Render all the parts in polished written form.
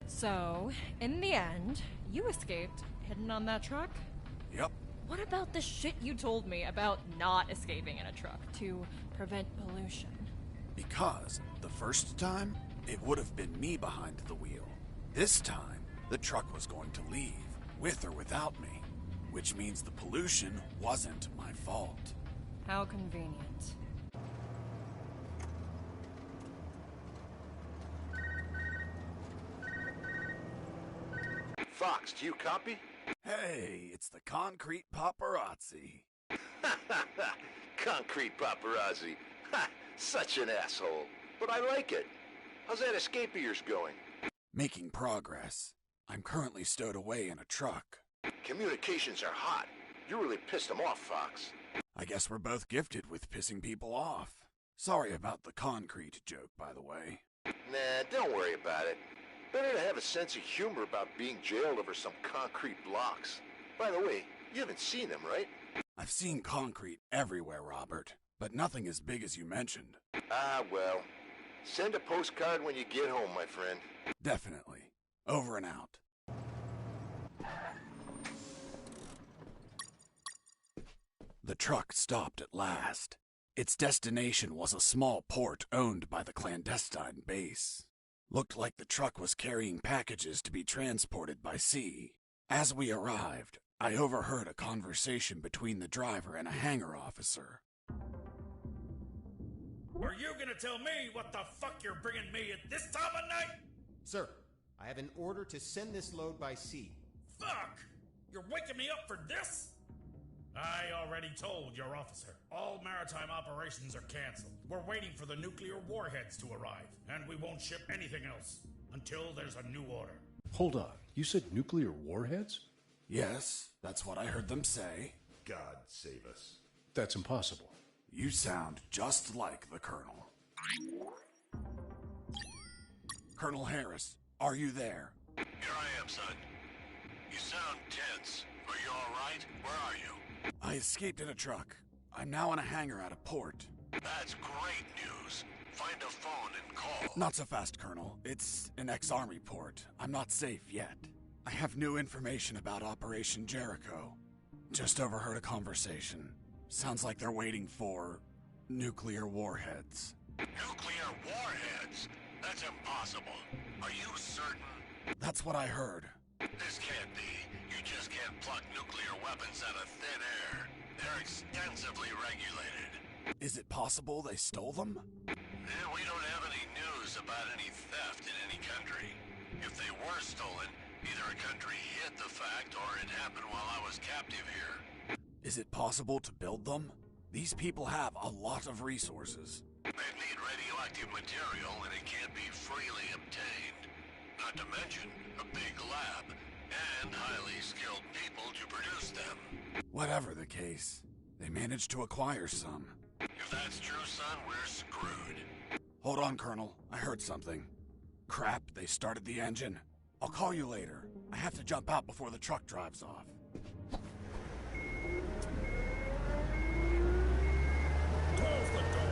So, in the end, you escaped, hidden on that truck? Yep. What about the shit you told me about not escaping in a truck to prevent pollution? Because the first time, it would have been me behind the wheel. This time, the truck was going to leave, with or without me. Which means the pollution wasn't my fault. How convenient. Fox, do you copy? Hey, it's the concrete paparazzi. Concrete paparazzi. Ha! Such an asshole. But I like it. How's that escape of yours going? Making progress. I'm currently stowed away in a truck. Communications are hot. You really pissed them off, Fox. I guess we're both gifted with pissing people off. Sorry about the concrete joke, by the way. Nah, don't worry about it. Better to have a sense of humor about being jailed over some concrete blocks. By the way, you haven't seen them, right? I've seen concrete everywhere, Robert, but nothing as big as you mentioned. Ah, well. Send a postcard when you get home, my friend. Definitely. Over and out. The truck stopped at last. Its destination was a small port owned by the clandestine base. Looked like the truck was carrying packages to be transported by sea. As we arrived, I overheard a conversation between the driver and a hangar officer. Are you gonna tell me what the fuck you're bringing me at this time of night? Sir, I have an order to send this load by sea. Fuck! You're waking me up for this? I already told your officer. All maritime operations are canceled. We're waiting for the nuclear warheads to arrive, and we won't ship anything else until there's a new order. Hold on, you said nuclear warheads? Yes, that's what I heard them say. God save us. That's impossible. You sound just like the Colonel. Colonel Harris, are you there? Here I am, son. You sound tense. Are you all right? Where are you? I escaped in a truck. I'm now in a hangar at a port. That's great news. Find a phone and call. Not so fast, Colonel. It's an ex-Army port. I'm not safe yet. I have new information about Operation Jericho. Just overheard a conversation. Sounds like they're waiting for nuclear warheads. Nuclear warheads? That's impossible. Are you certain? That's what I heard. This can't be. You just can't pluck nuclear weapons out of thin air. They're extensively regulated. Is it possible they stole them? We don't have any news about any theft in any country. If they were stolen, either a country hid the fact or it happened while I was captive here. Is it possible to build them? These people have a lot of resources. They need radioactive material and it can't be freely obtained. Not to mention a big lab and highly skilled people to produce them. Whatever the case, they managed to acquire some. If that's true, son, we're screwed. Hold on, Colonel. I heard something. Crap, they started the engine. I'll call you later. I have to jump out before the truck drives off. Close the door!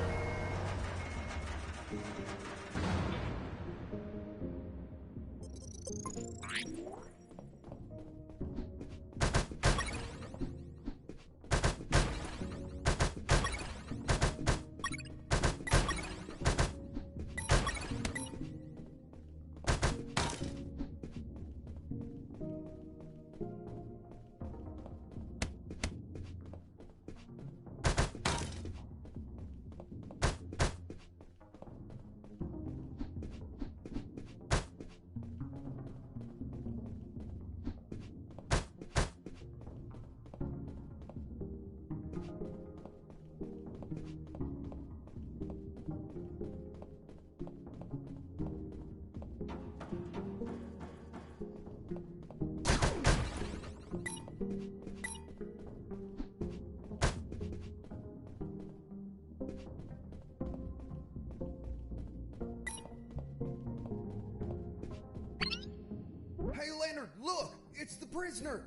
Hey, Leonard, look! It's the prisoner!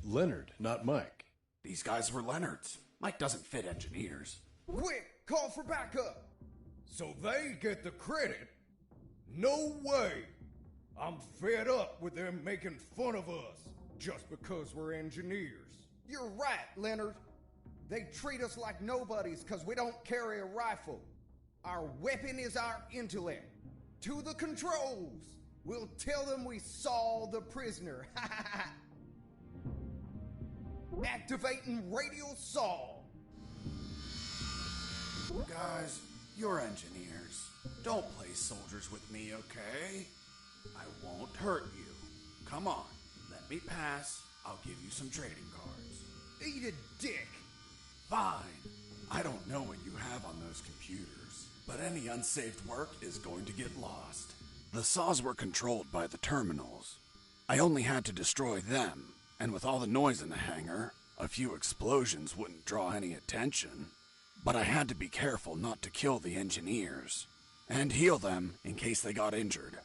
Leonard, not Mike. These guys were Leonard's. Mike doesn't fit engineers. Quick, call for backup! So they get the credit? No way! I'm fed up with them making fun of us just because we're engineers. You're right, Leonard. They treat us like nobodies because we don't carry a rifle. Our weapon is our intellect. To the controls! We'll tell them we saw the prisoner. Activating radial saw. Guys, you're engineers. Don't play soldiers with me, okay? I won't hurt you. Come on, let me pass. I'll give you some trading cards. Eat a dick. Fine. I don't know what you have on those computers, but any unsaved work is going to get lost. The saws were controlled by the terminals. I only had to destroy them, and with all the noise in the hangar, a few explosions wouldn't draw any attention. But I had to be careful not to kill the engineers, and heal them in case they got injured.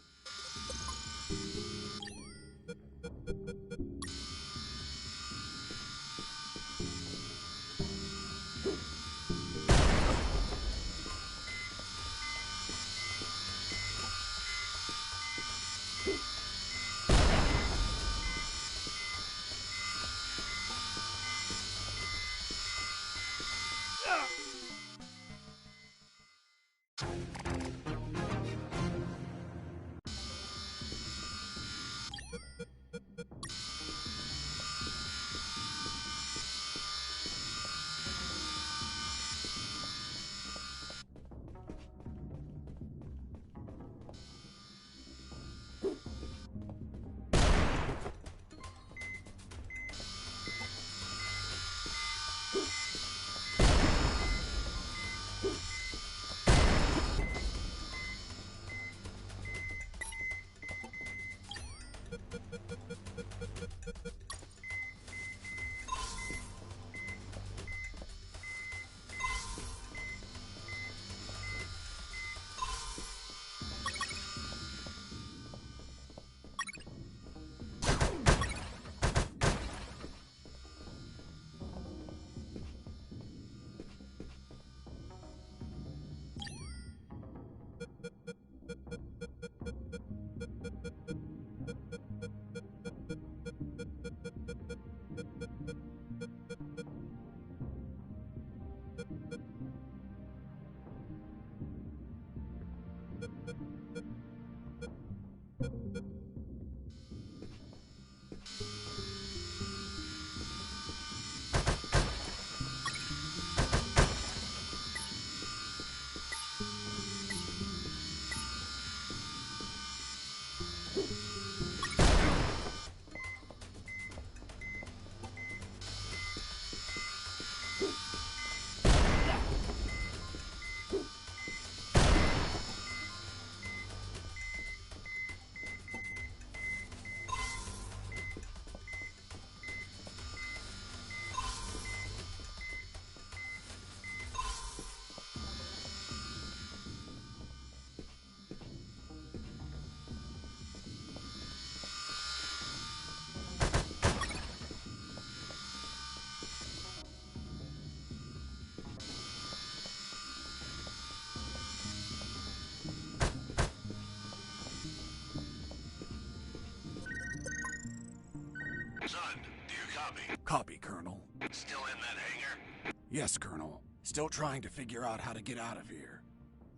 Son, do you copy? Copy, Colonel. Still in that hangar? Yes, Colonel. Still trying to figure out how to get out of here.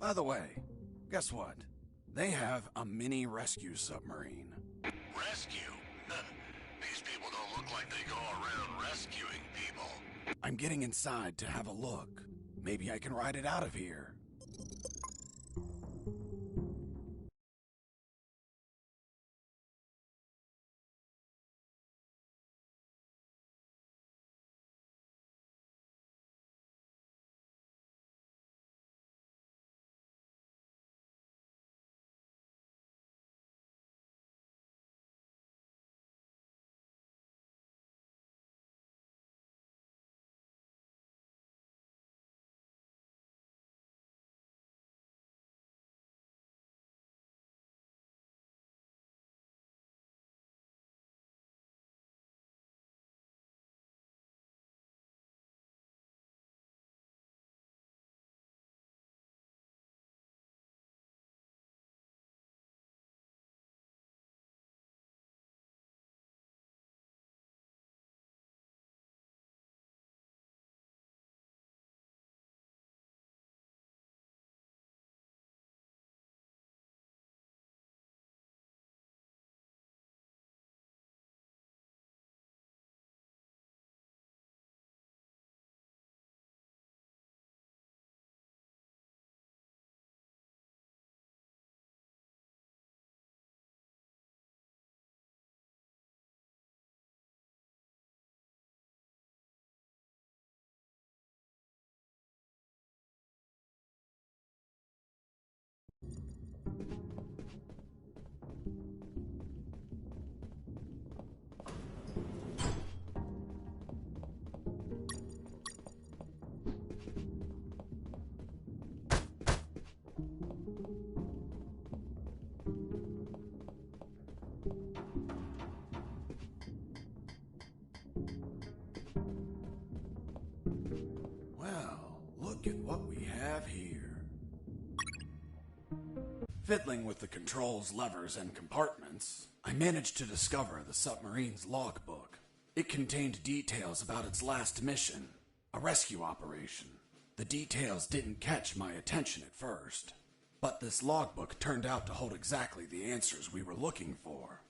By the way, guess what? They have a mini rescue submarine. Rescue? These people don't look like they go around rescuing people. I'm getting inside to have a look. Maybe I can ride it out of here. Well, look at what we have here. Fiddling with the controls, levers, and compartments, I managed to discover the submarine's logbook. It contained details about its last mission, a rescue operation. The details didn't catch my attention at first, but this logbook turned out to hold exactly the answers we were looking for.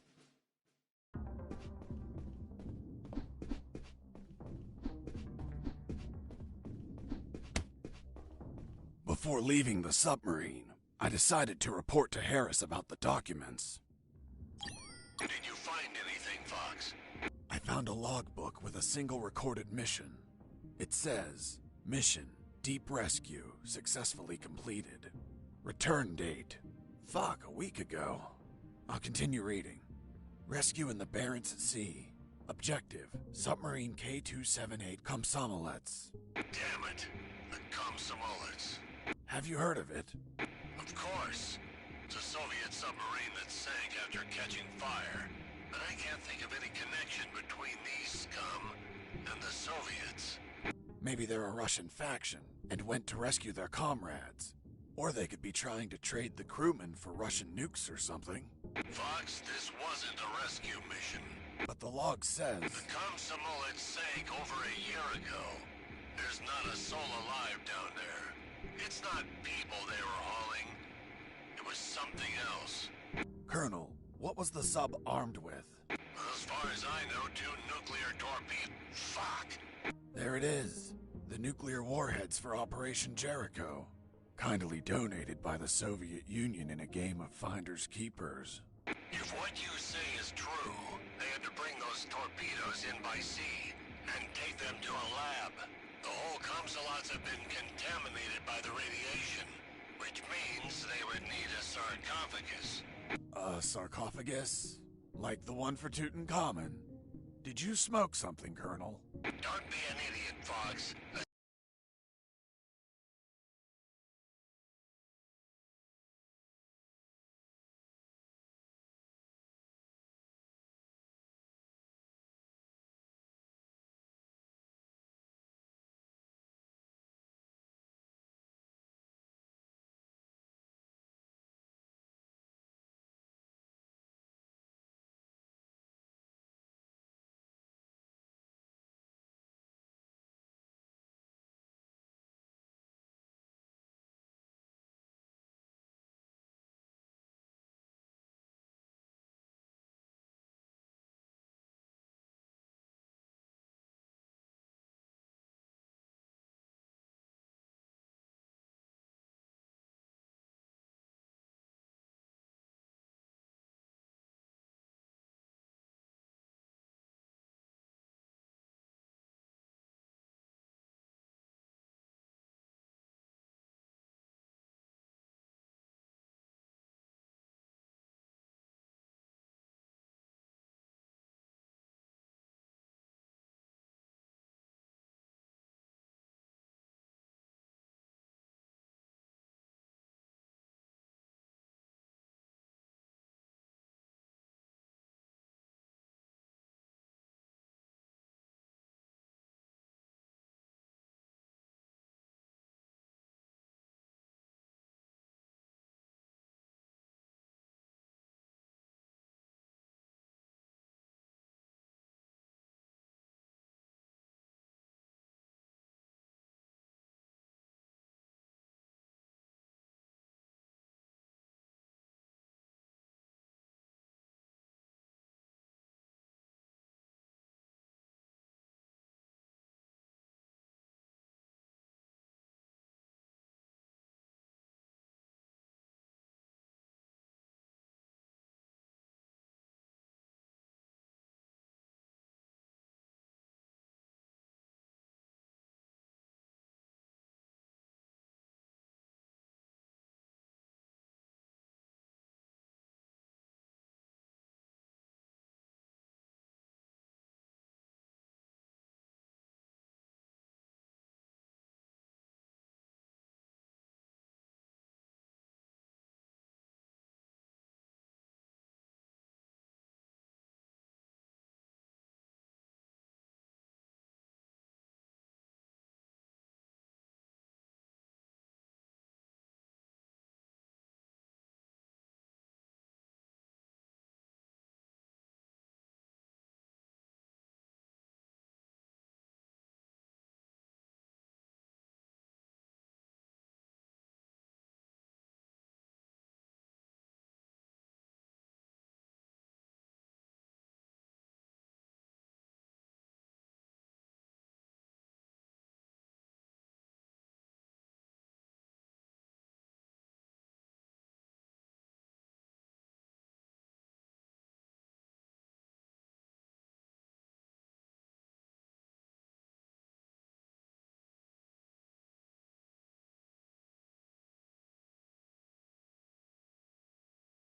Before leaving the submarine, I decided to report to Harris about the documents. Did you find anything, Fox? I found a logbook with a single recorded mission. It says, Mission, Deep Rescue, successfully completed. Return date, a week ago. I'll continue reading. Rescue in the Barents at sea. Objective, submarine K-278 Komsomolets. Damn it, the Komsomolets. Have you heard of it? Of course. It's a Soviet submarine that sank after catching fire. But I can't think of any connection between these scum and the Soviets. Maybe they're a Russian faction and went to rescue their comrades. Or they could be trying to trade the crewmen for Russian nukes or something. Fox, this wasn't a rescue mission. But the log says... The Komsomolets sank over a year ago. There's not a soul alive down there. It's not people they were hauling. It was something else. Colonel, what was the sub armed with? As far as I know, 2 nuclear torpedoes. Fuck! There it is. The nuclear warheads for Operation Jericho. Kindly donated by the Soviet Union in a game of Finders Keepers. If what you say is true, they had to bring those torpedoes in by sea and take them to a lab. The whole Komsomolets have been contaminated by the radiation, which means they would need a sarcophagus. A sarcophagus? Like the one for Tutankhamun? Did you smoke something, Colonel? Don't be an idiot, Fox.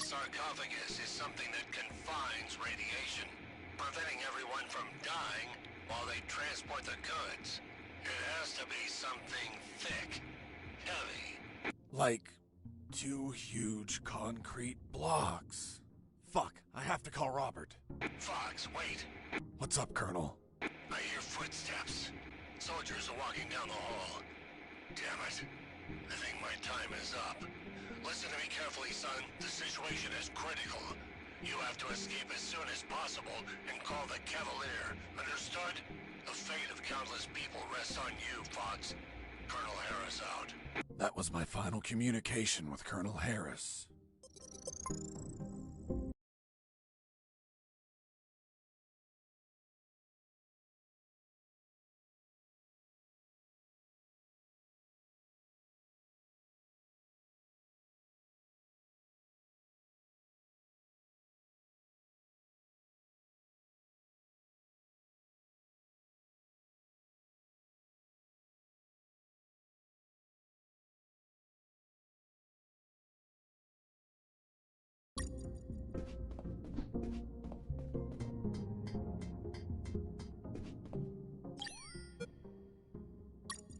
sarcophagus is something that confines radiation, preventing everyone from dying while they transport the goods. It has to be something thick, heavy. Like 2 huge concrete blocks. Fuck, I have to call Robert. Fox, wait. What's up, Colonel? I hear footsteps. Soldiers are walking down the hall. Damn it. I think my time is up. Listen to me carefully, son. The situation is critical. You have to escape as soon as possible and call the Cavalier. Understood? The fate of countless people rests on you, Fox. Colonel Harris out. That was my final communication with Colonel Harris.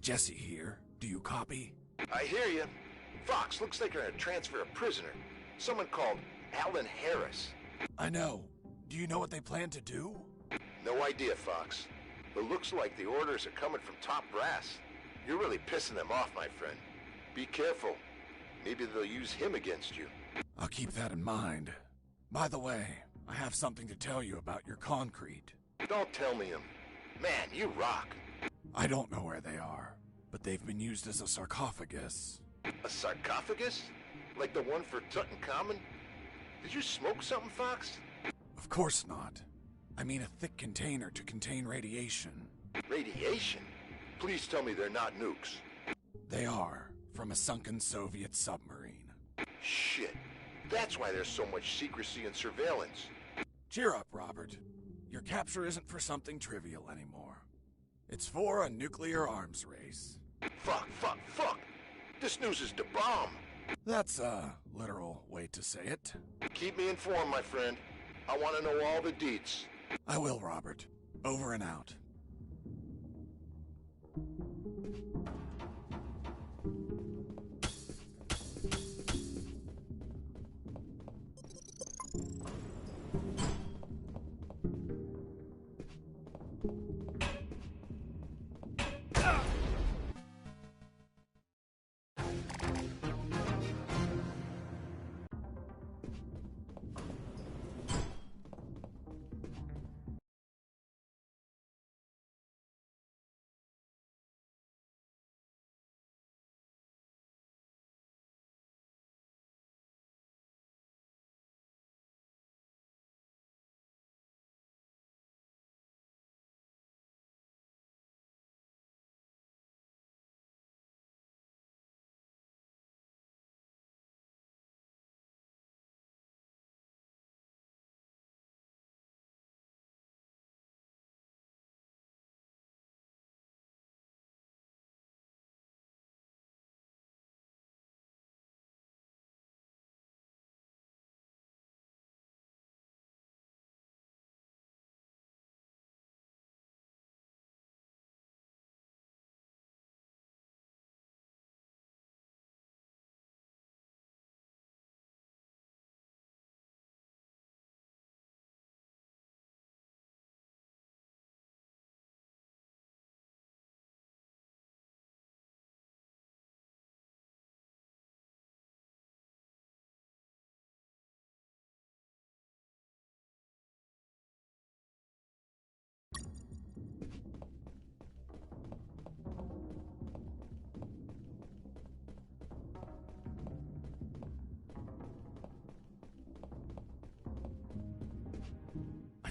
Jesse here. Do you copy? I hear you. Fox, looks like they're gonna transfer a prisoner. Someone called Alan Harris. I know. Do you know what they plan to do? No idea, Fox. But looks like the orders are coming from top brass. You're really pissing them off, my friend. Be careful. Maybe they'll use him against you. I'll keep that in mind. By the way, I have something to tell you about your concrete. Don't tell me him. Man, you rock. I don't know where they are, but they've been used as a sarcophagus. A sarcophagus? Like the one for Tutankhamun? Did you smoke something, Fox? Of course not. I mean a thick container to contain radiation. Radiation? Please tell me they're not nukes. They are, from a sunken Soviet submarine. Shit. That's why there's so much secrecy and surveillance. Cheer up, Robert. Your capture isn't for something trivial anymore. It's for a nuclear arms race. Fuck. This news is the bomb. That's a literal way to say it. Keep me informed, my friend. I want to know all the deets. I will, Robert. Over and out.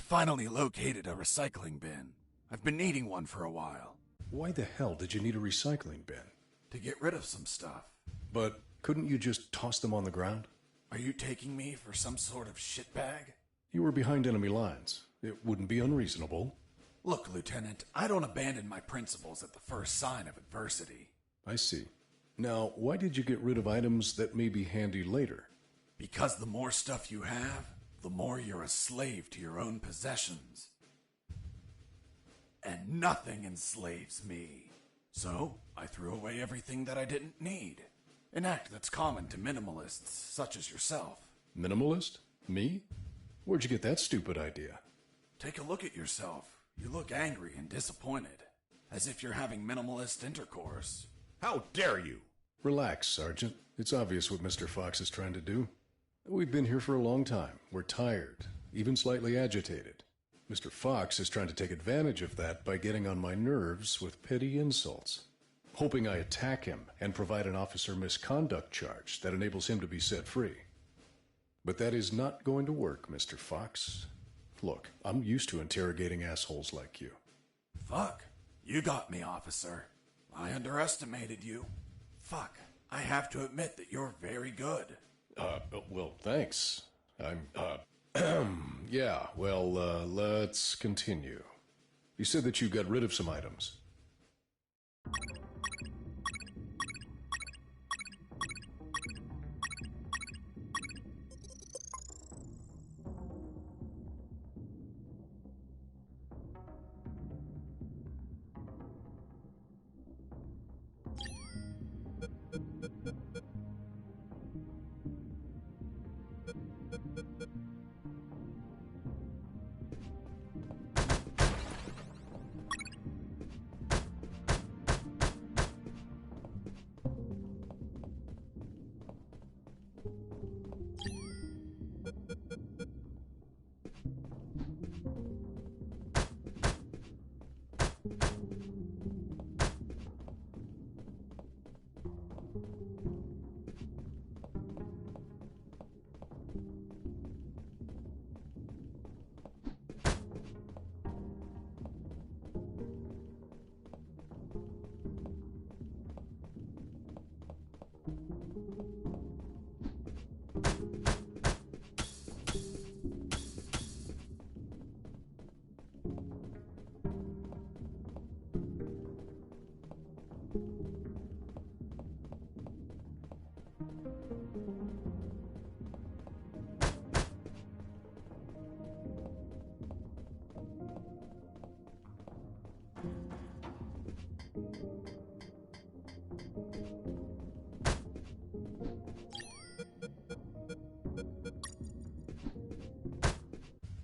Finally located a recycling bin. I've been needing one for a while. Why the hell did you need a recycling bin? To get rid of some stuff. But couldn't you just toss them on the ground? Are you taking me for some sort of shitbag? You were behind enemy lines. It wouldn't be unreasonable. Look, Lieutenant, I don't abandon my principles at the first sign of adversity. I see. Now, why did you get rid of items that may be handy later? Because the more stuff you have, the more you're a slave to your own possessions. And nothing enslaves me. So, I threw away everything that I didn't need. An act that's common to minimalists such as yourself. Minimalist? Me? Where'd you get that stupid idea? Take a look at yourself. You look angry and disappointed. As if you're having minimalist intercourse. How dare you? Relax, Sergeant. It's obvious what Mr. Fox is trying to do. We've been here for a long time. We're tired, even slightly agitated. Mr. Fox is trying to take advantage of that by getting on my nerves with petty insults, hoping I attack him and provide an officer misconduct charge that enables him to be set free. But that is not going to work, Mr. Fox. Look, I'm used to interrogating assholes like you. Fuck. You got me, officer. I underestimated you. Fuck. I have to admit that you're very good. Well, thanks. Yeah, well, let's continue. You said that you got rid of some items.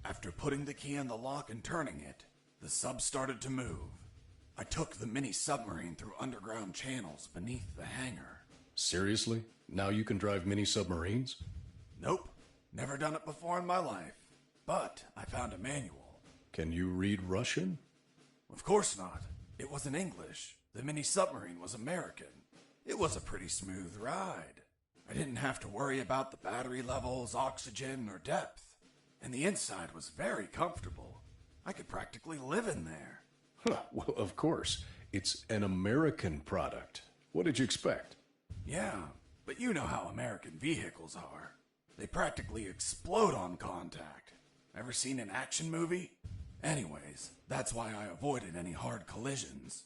After putting the key in the lock and turning it, the sub started to move. I took the mini submarine through underground channels beneath the hangar. Seriously? Now you can drive mini submarines? Nope. Never done it before in my life. But I found a manual. Can you read Russian? Of course not. It was in English. The mini submarine was American. It was a pretty smooth ride. I didn't have to worry about the battery levels, oxygen, or depth. And the inside was very comfortable. I could practically live in there. Huh, well, of course. It's an American product. What did you expect? Yeah, but you know how American vehicles are. They practically explode on contact. Ever seen an action movie? Anyways, that's why I avoided any hard collisions.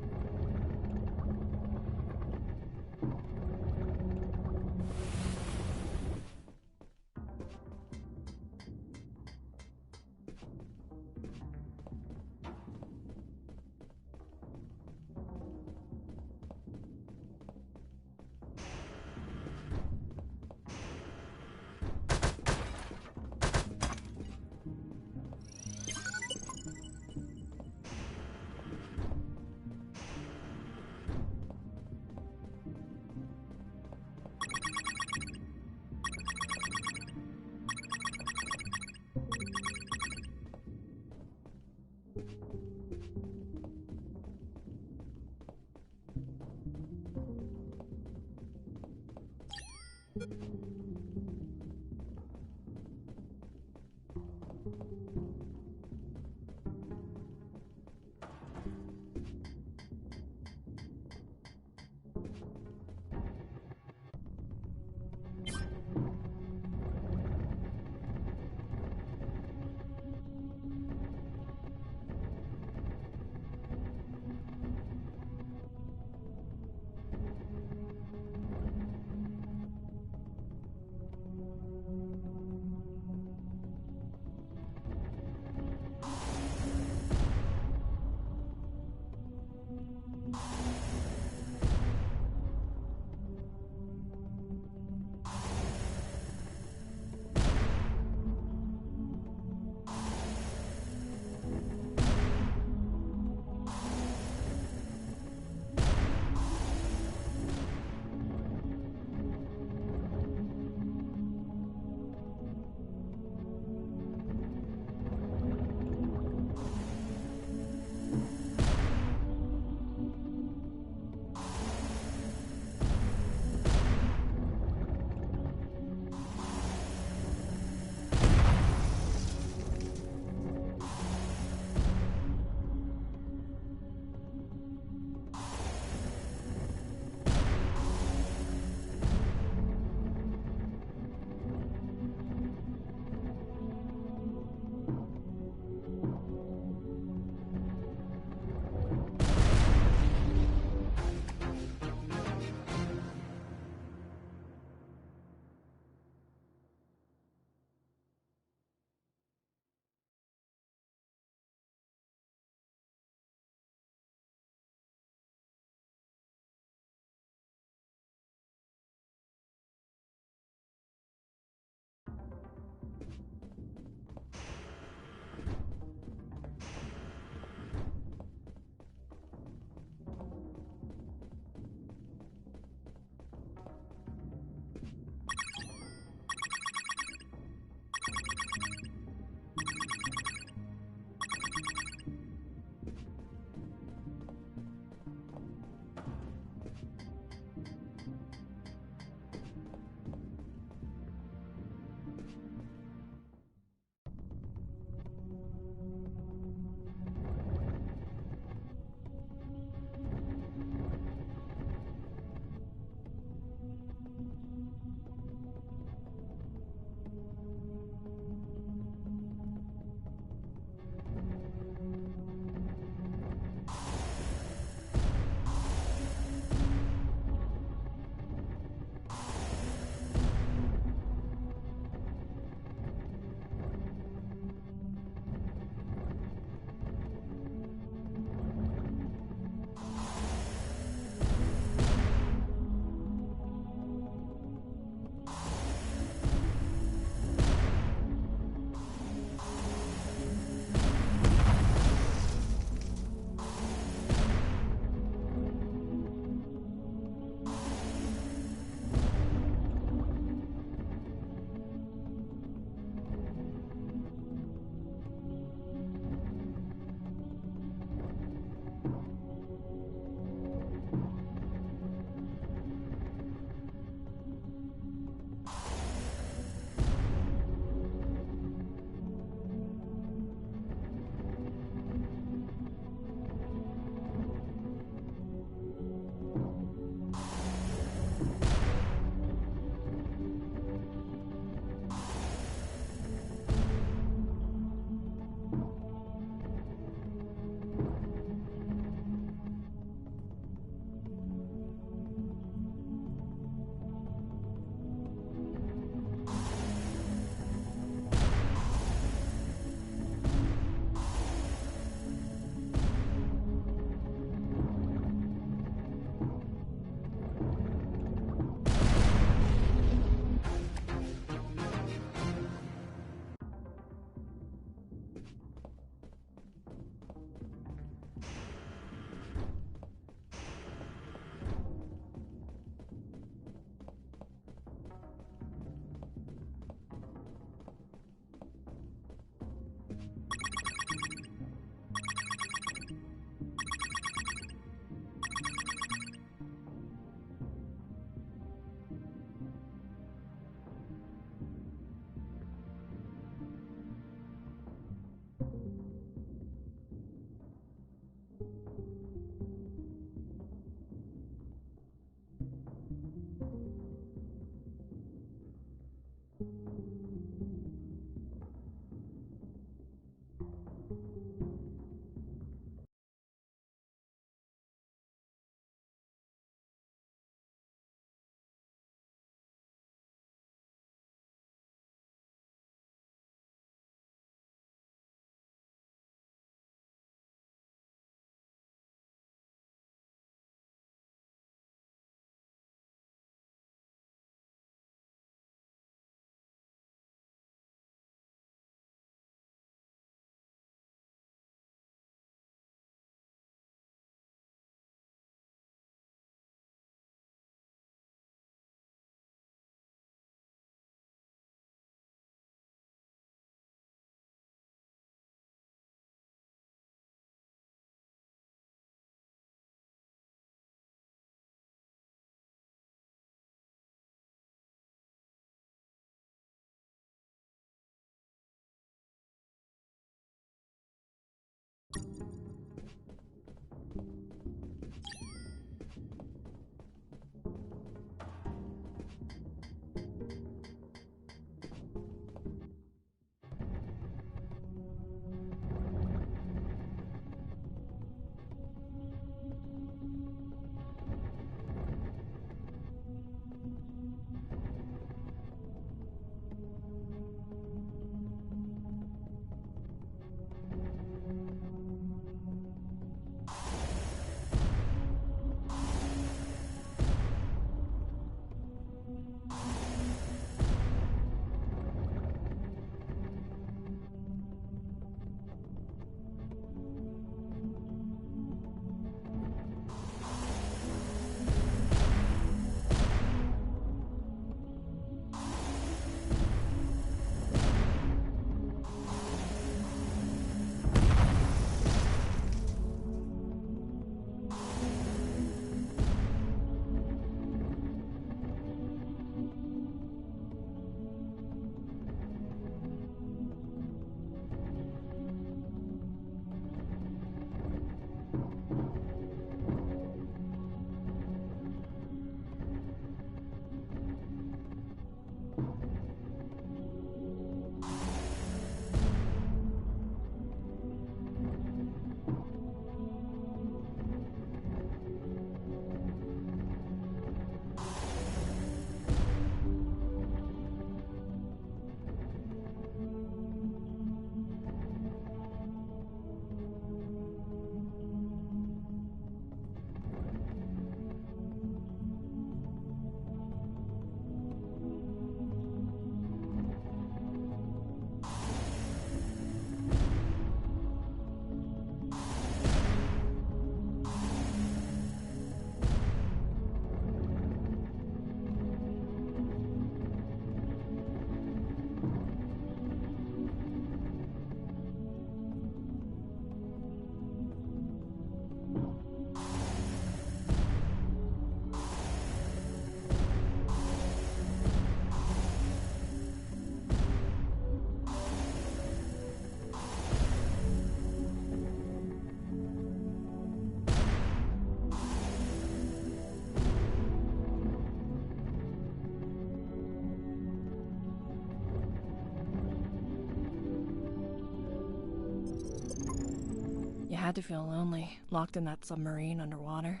had to feel lonely, locked in that submarine underwater.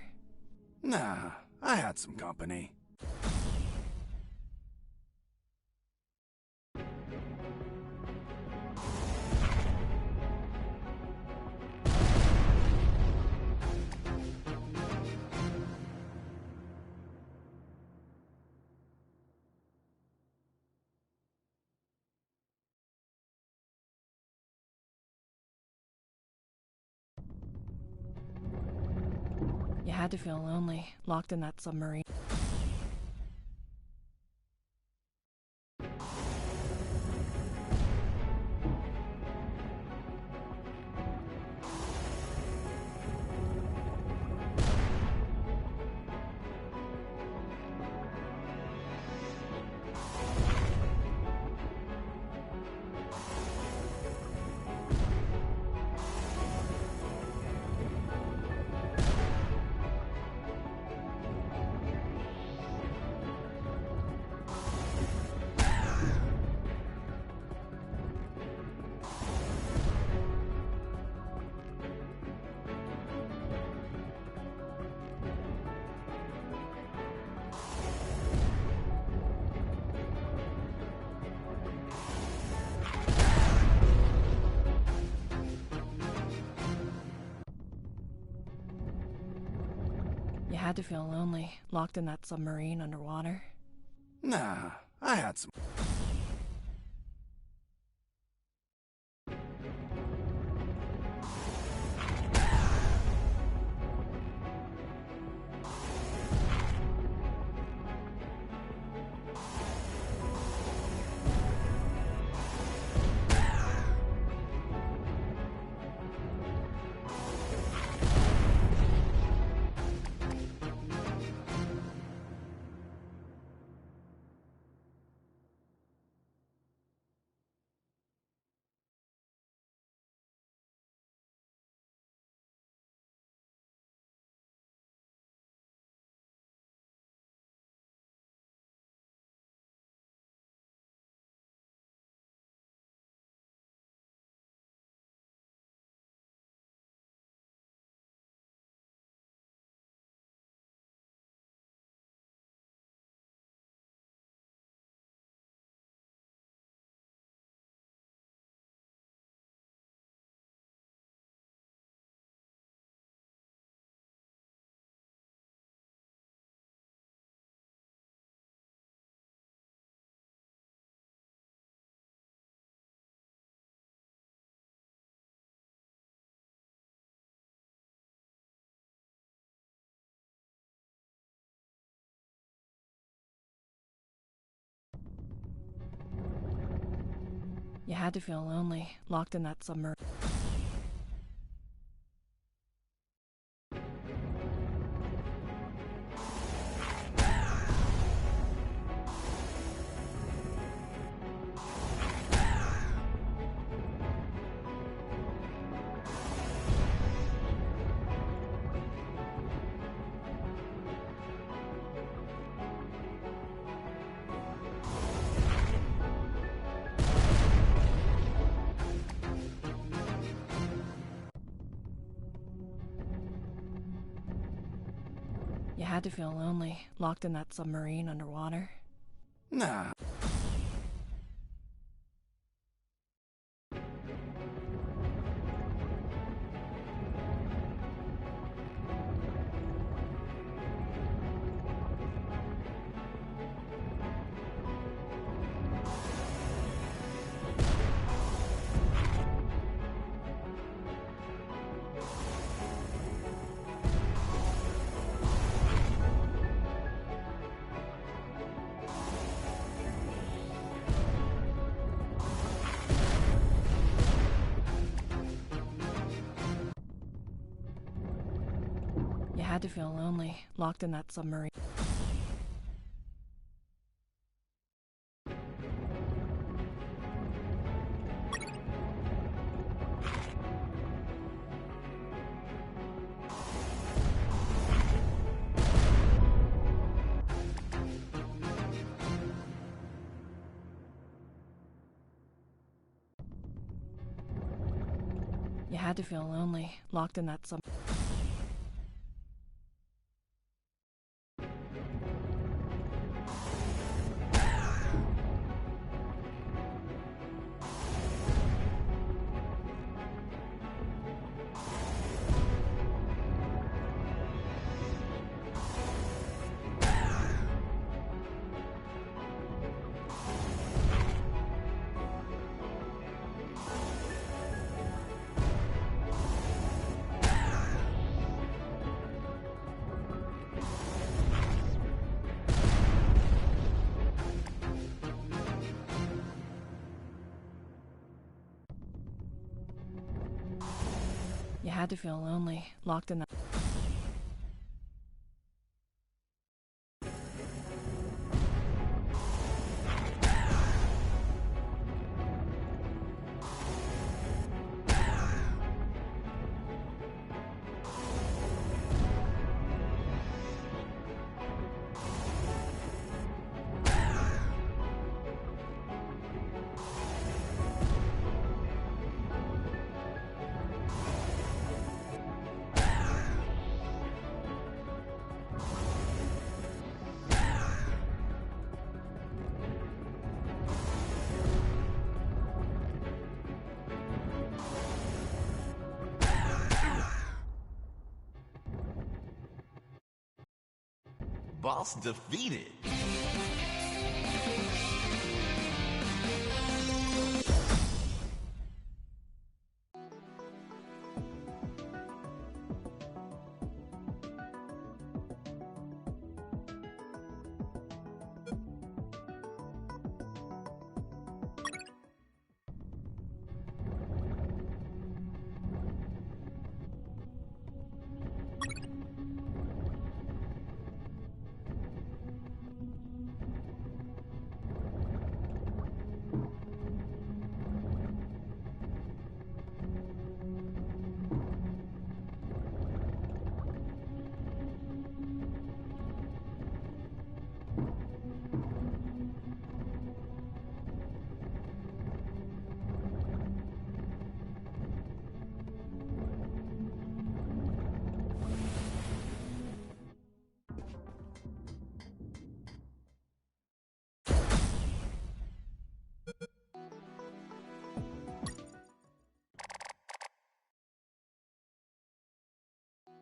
Nah, I had some company. You had to feel lonely, locked in that submarine. You had to feel lonely, locked in that submarine underwater. Nah, I had some. You had to feel lonely, locked in that submarine. You had to feel lonely, locked in that submarine underwater. Nah. You had to feel lonely, locked in that submarine. You You had to feel lonely, locked in that sub. You had to feel lonely, locked in that. Boss defeated.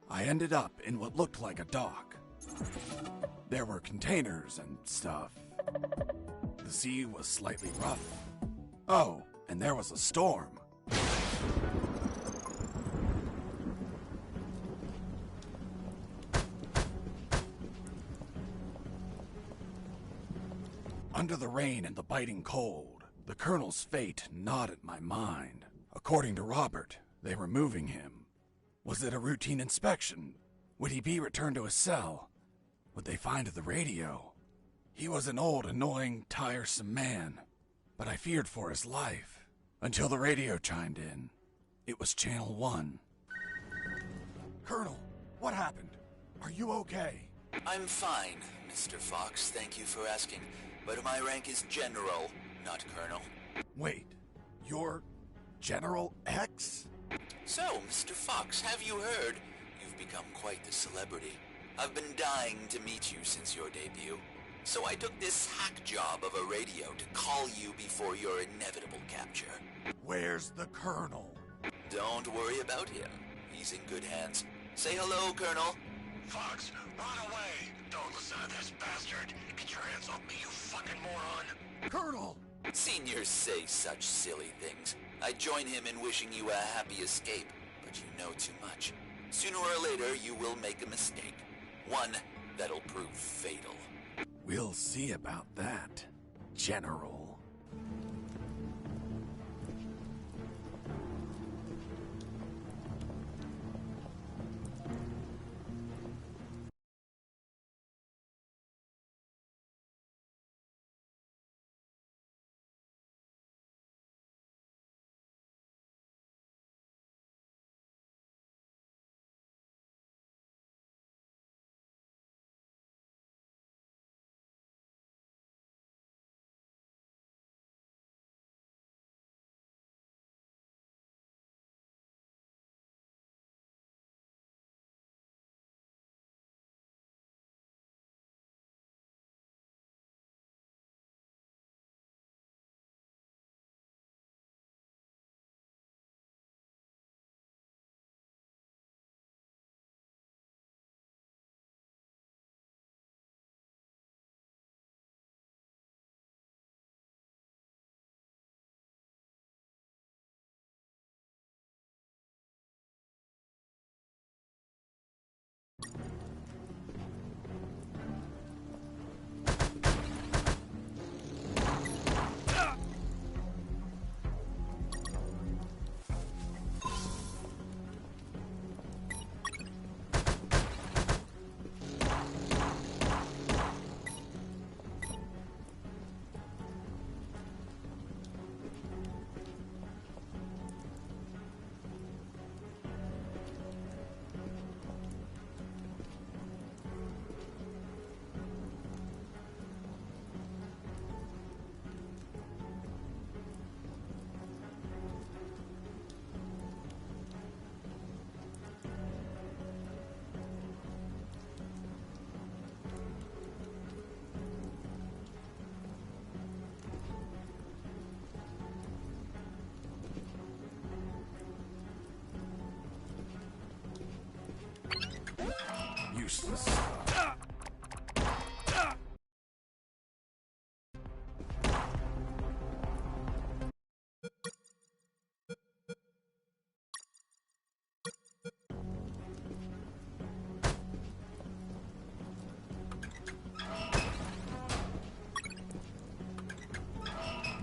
I ended up in what looked like a dock. There were containers and stuff. The sea was slightly rough. Oh, and there was a storm. Under the rain and the biting cold, the Colonel's fate gnawed at my mind. According to Robert, they were moving him. Was it a routine inspection? Would he be returned to his cell? Would they find the radio? He was an old, annoying, tiresome man, but I feared for his life. Until the radio chimed in. It was Channel 1. Colonel, what happened? Are you okay? I'm fine, Mr. Fox, thank you for asking. But my rank is General, not Colonel. Wait, you're General X? So, Mr. Fox, have you heard? You've become quite the celebrity. I've been dying to meet you since your debut. So I took this hack job of a radio to call you before your inevitable capture. Where's the Colonel? Don't worry about him. He's in good hands. Say hello, Colonel. Fox, run away! Don't listen to this bastard! Get your hands off me, you fucking moron! Colonel! Seniors say such silly things. I join him in wishing you a happy escape, but you know too much. Sooner or later, you will make a mistake. One that'll prove fatal. We'll see about that, General.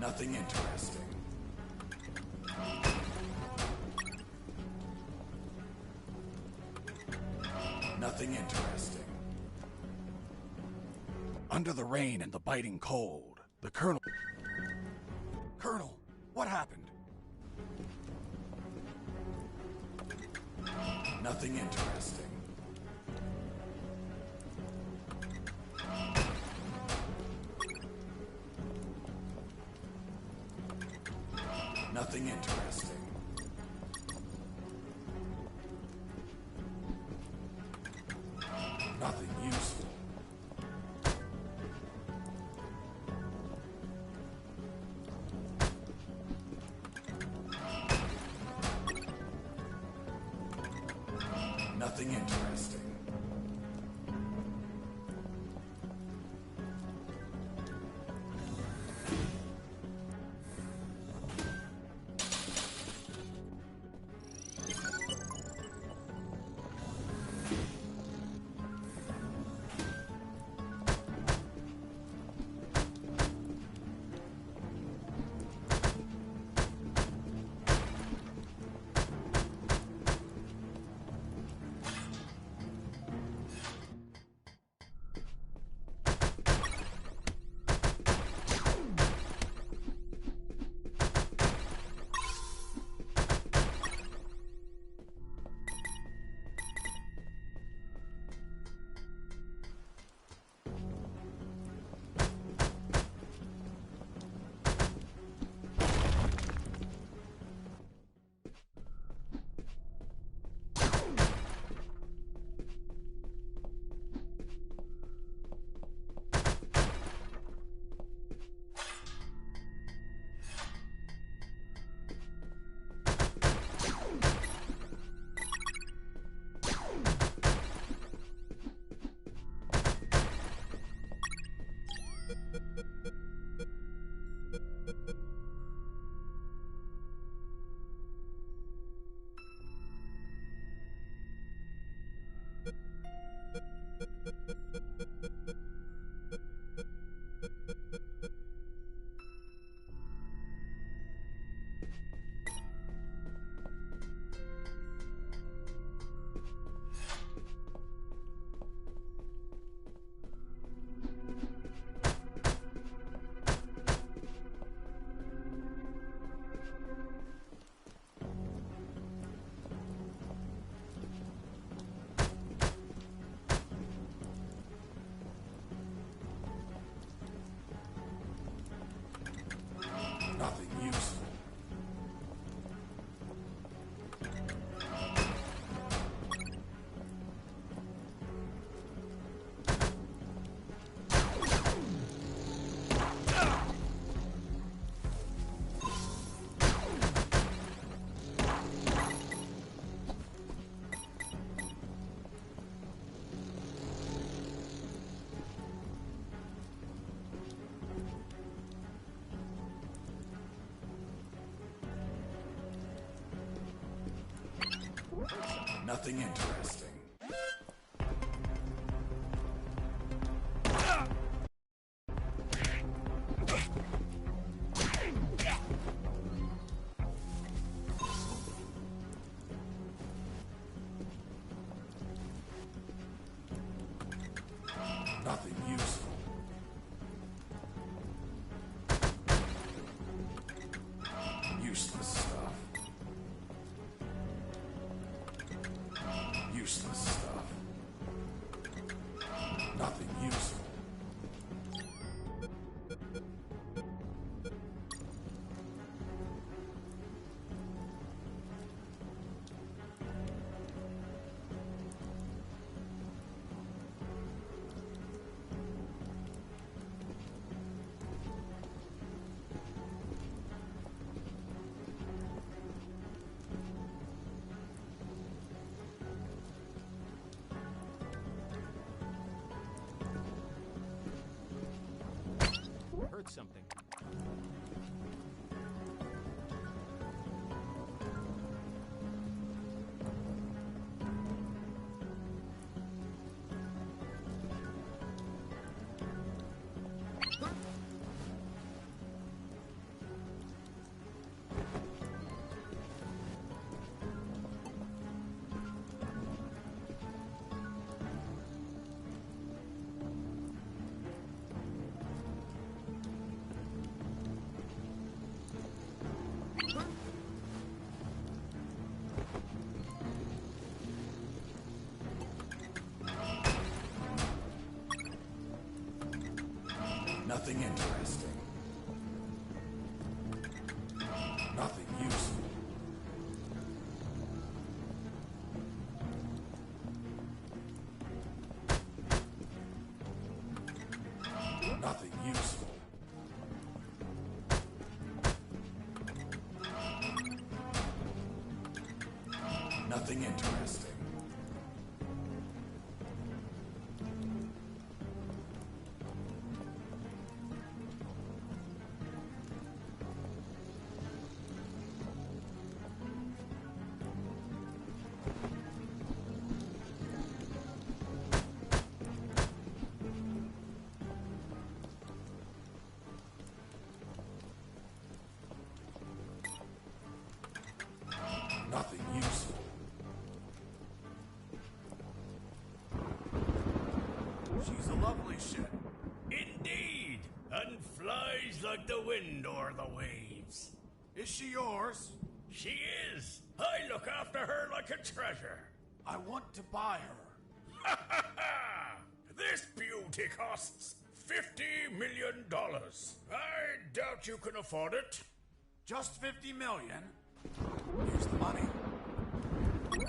Nothing interesting. Nothing interesting. Under the rain and the biting cold, the Colonel... Colonel, what happened? Nothing interesting. Nothing interesting. Nothing useful. Nothing interesting. Nothing useful. Nothing interesting. Nothing useful. Useless stuff. Useless stuff. Nothing useful. Heard something. Nothing interesting. Nothing useful. Nothing useful. Nothing interesting. Nothing useful. She's a lovely ship. Indeed, and flies like the wind or the waves. Is she yours? She is. I look after her like a treasure. I want to buy her. Ha ha ha! This beauty costs $50 million. I doubt you can afford it. Just 50 million? Here's the money.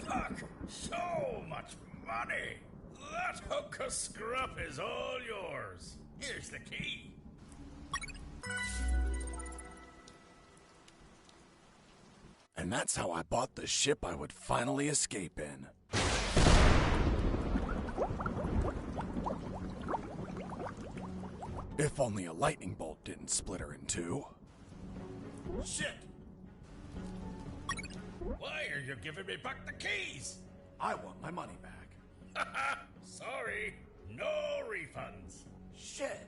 Fuck! So much money! That hunk of scrap is all yours. Here's the key. And that's how I bought the ship I would finally escape in. If only a lightning bolt didn't split her in two. Shit! Why are you giving me back the keys? I want my money back. Haha! Sorry, no refunds. Shit!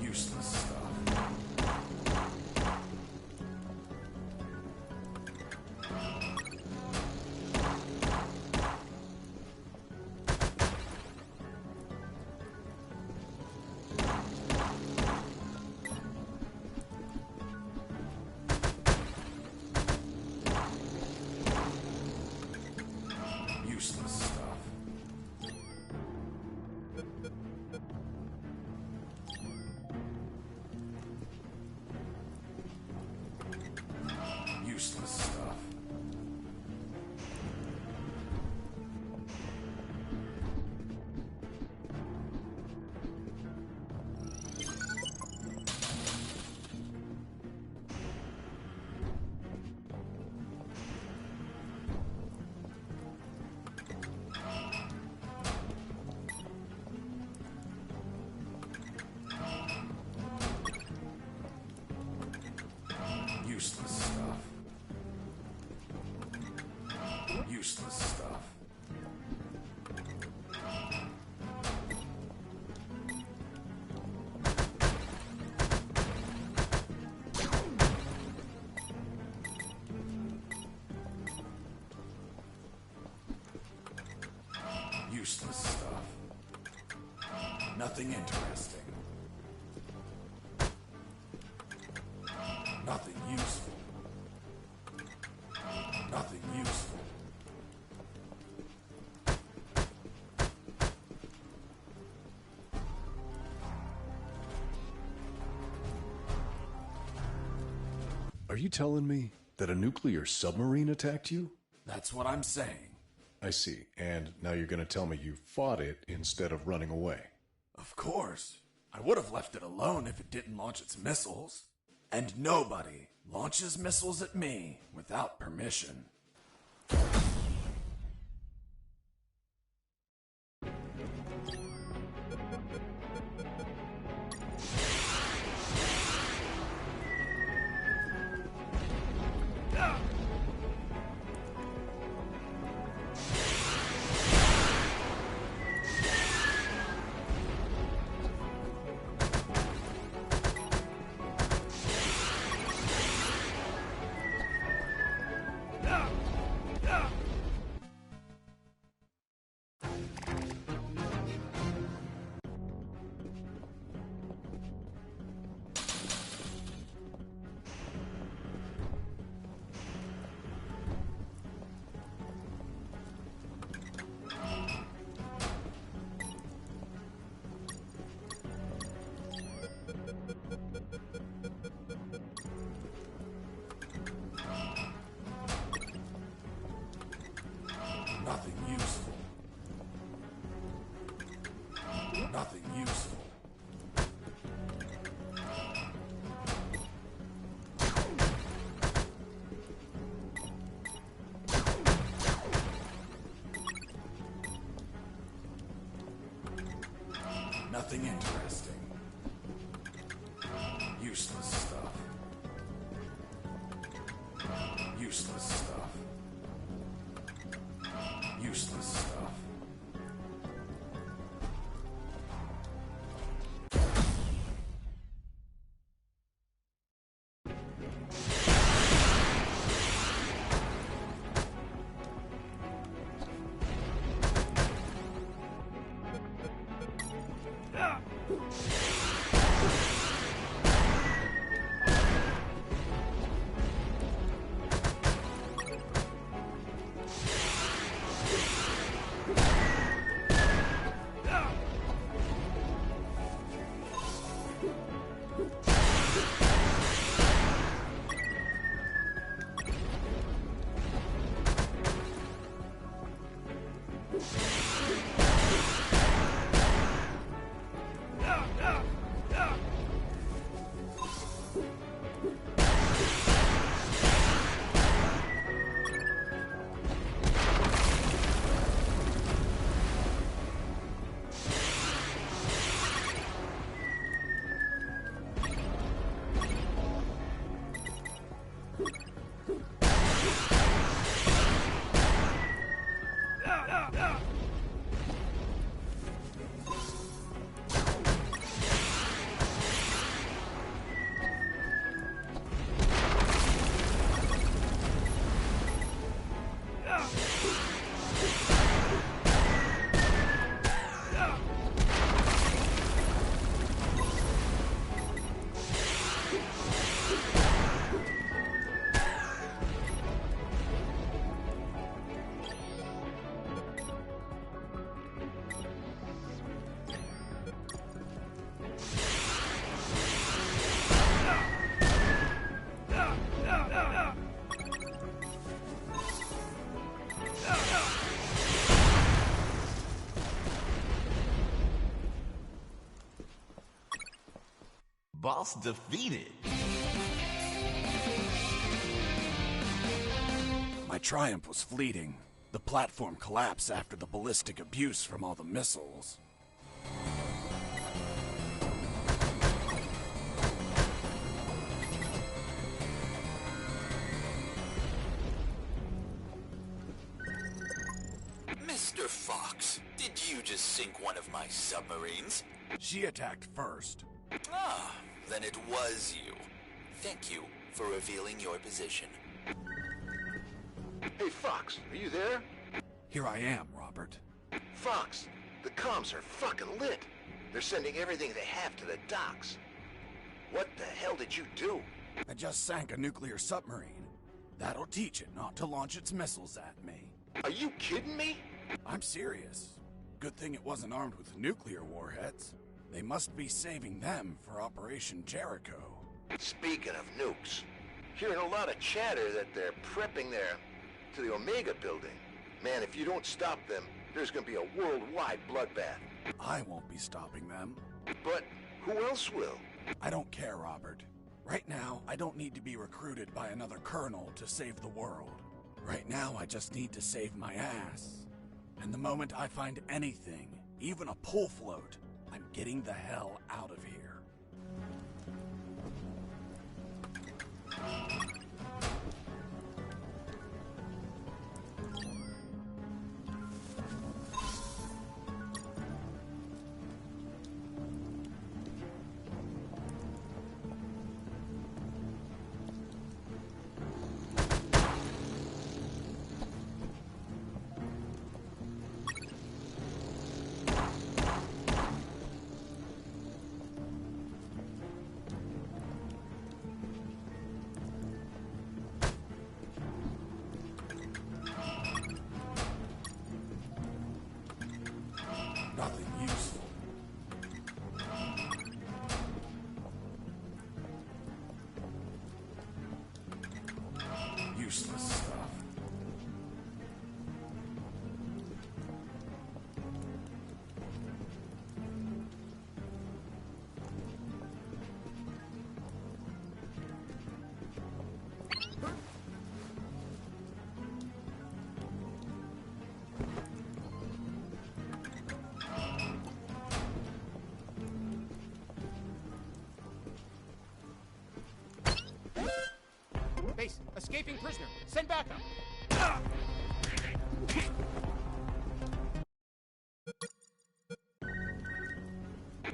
Useless stuff. Useless stuff. Useless stuff. Useless stuff. Useless stuff. Useless stuff. Nothing interesting. Nothing useful. Nothing useful. Are you telling me that a nuclear submarine attacked you? That's what I'm saying. I see. And now you're going to tell me you fought it instead of running away. Of course. I would have left it alone if it didn't launch its missiles. And nobody launches missiles at me without permission. Nothing useful. Nothing useful. Nothing interesting. Useless stuff. Useless stuff. Useless stuff. Boss defeated. My triumph was fleeting. The platform collapsed after the ballistic abuse from all the missiles. Mr. Fox, did you just sink one of my submarines? She attacked first. Ah, then it was you. Thank you for revealing your position. Hey, Fox, are you there? Here I am, Robert. Fox, the comms are fucking lit. They're sending everything they have to the docks. What the hell did you do? I just sank a nuclear submarine. That'll teach it not to launch its missiles at me. Are you kidding me? I'm serious. Good thing it wasn't armed with nuclear warheads. They must be saving them for Operation Jericho. Speaking of nukes, hearing a lot of chatter that they're prepping to the Omega building. Man, if you don't stop them, there's gonna be a worldwide bloodbath. I won't be stopping them. But who else will? I don't care, Robert. Right now, I don't need to be recruited by another colonel to save the world. Right now, I just need to save my ass. And the moment I find anything, even a pull float, I'm getting the hell out of here. Escaping prisoner. Send backup.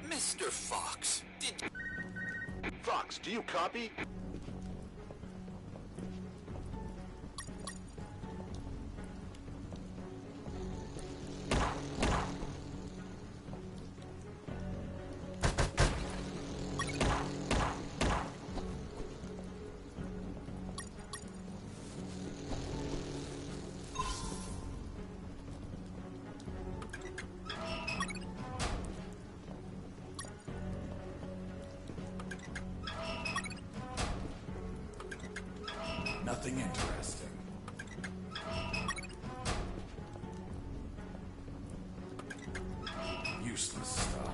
Mr. Fox, did... Fox, do you copy? Nothing interesting. Useless stuff.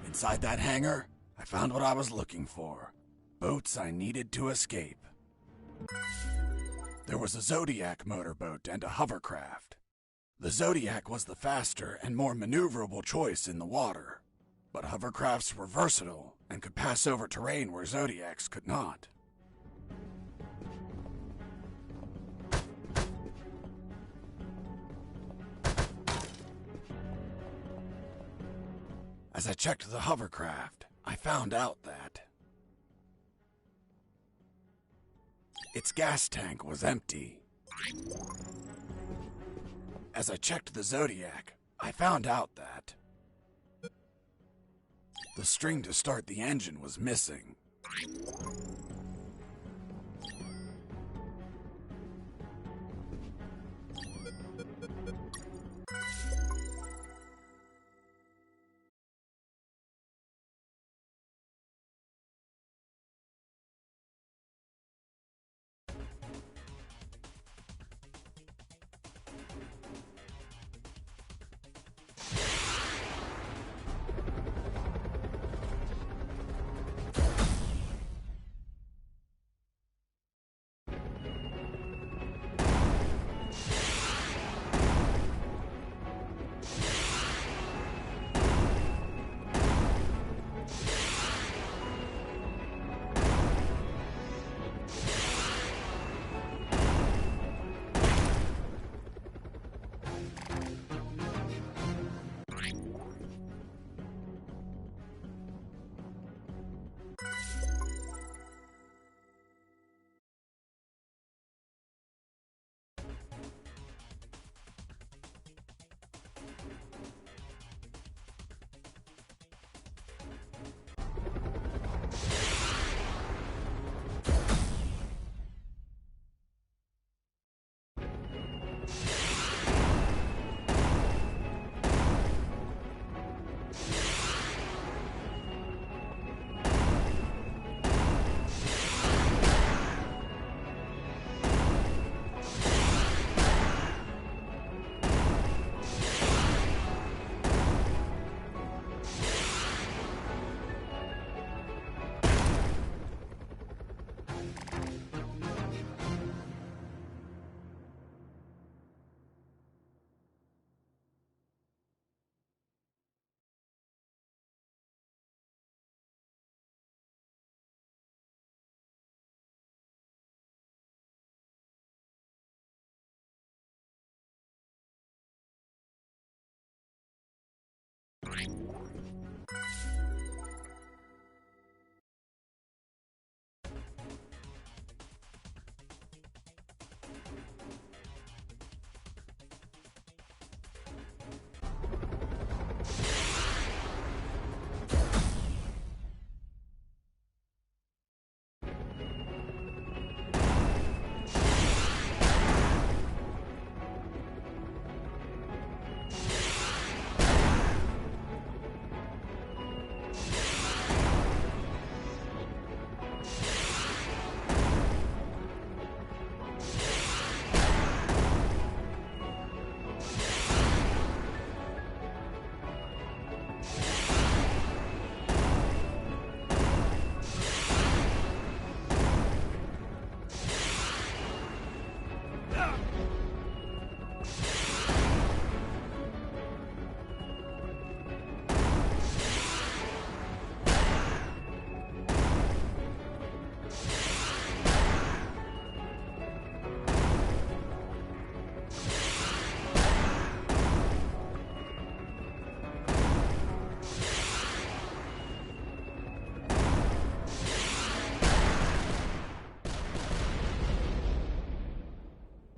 Inside that hangar, I found what I was looking for. Boats I needed to escape. There was a Zodiac motorboat and a hovercraft. The Zodiac was the faster and more maneuverable choice in the water, but hovercrafts were versatile and could pass over terrain where Zodiacs could not. As I checked the hovercraft, I found out that its gas tank was empty. As I checked the Zodiac, I found out that the string to start the engine was missing.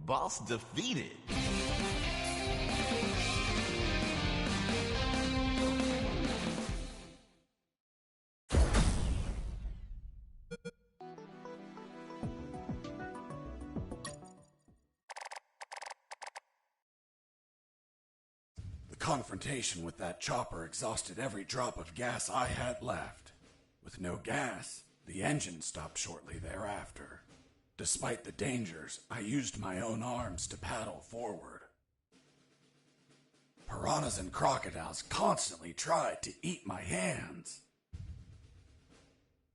Boss defeated. The confrontation with that chopper exhausted every drop of gas I had left. With no gas, the engine stopped shortly thereafter. Despite the dangers, I used my own arms to paddle forward. Piranhas and crocodiles constantly tried to eat my hands.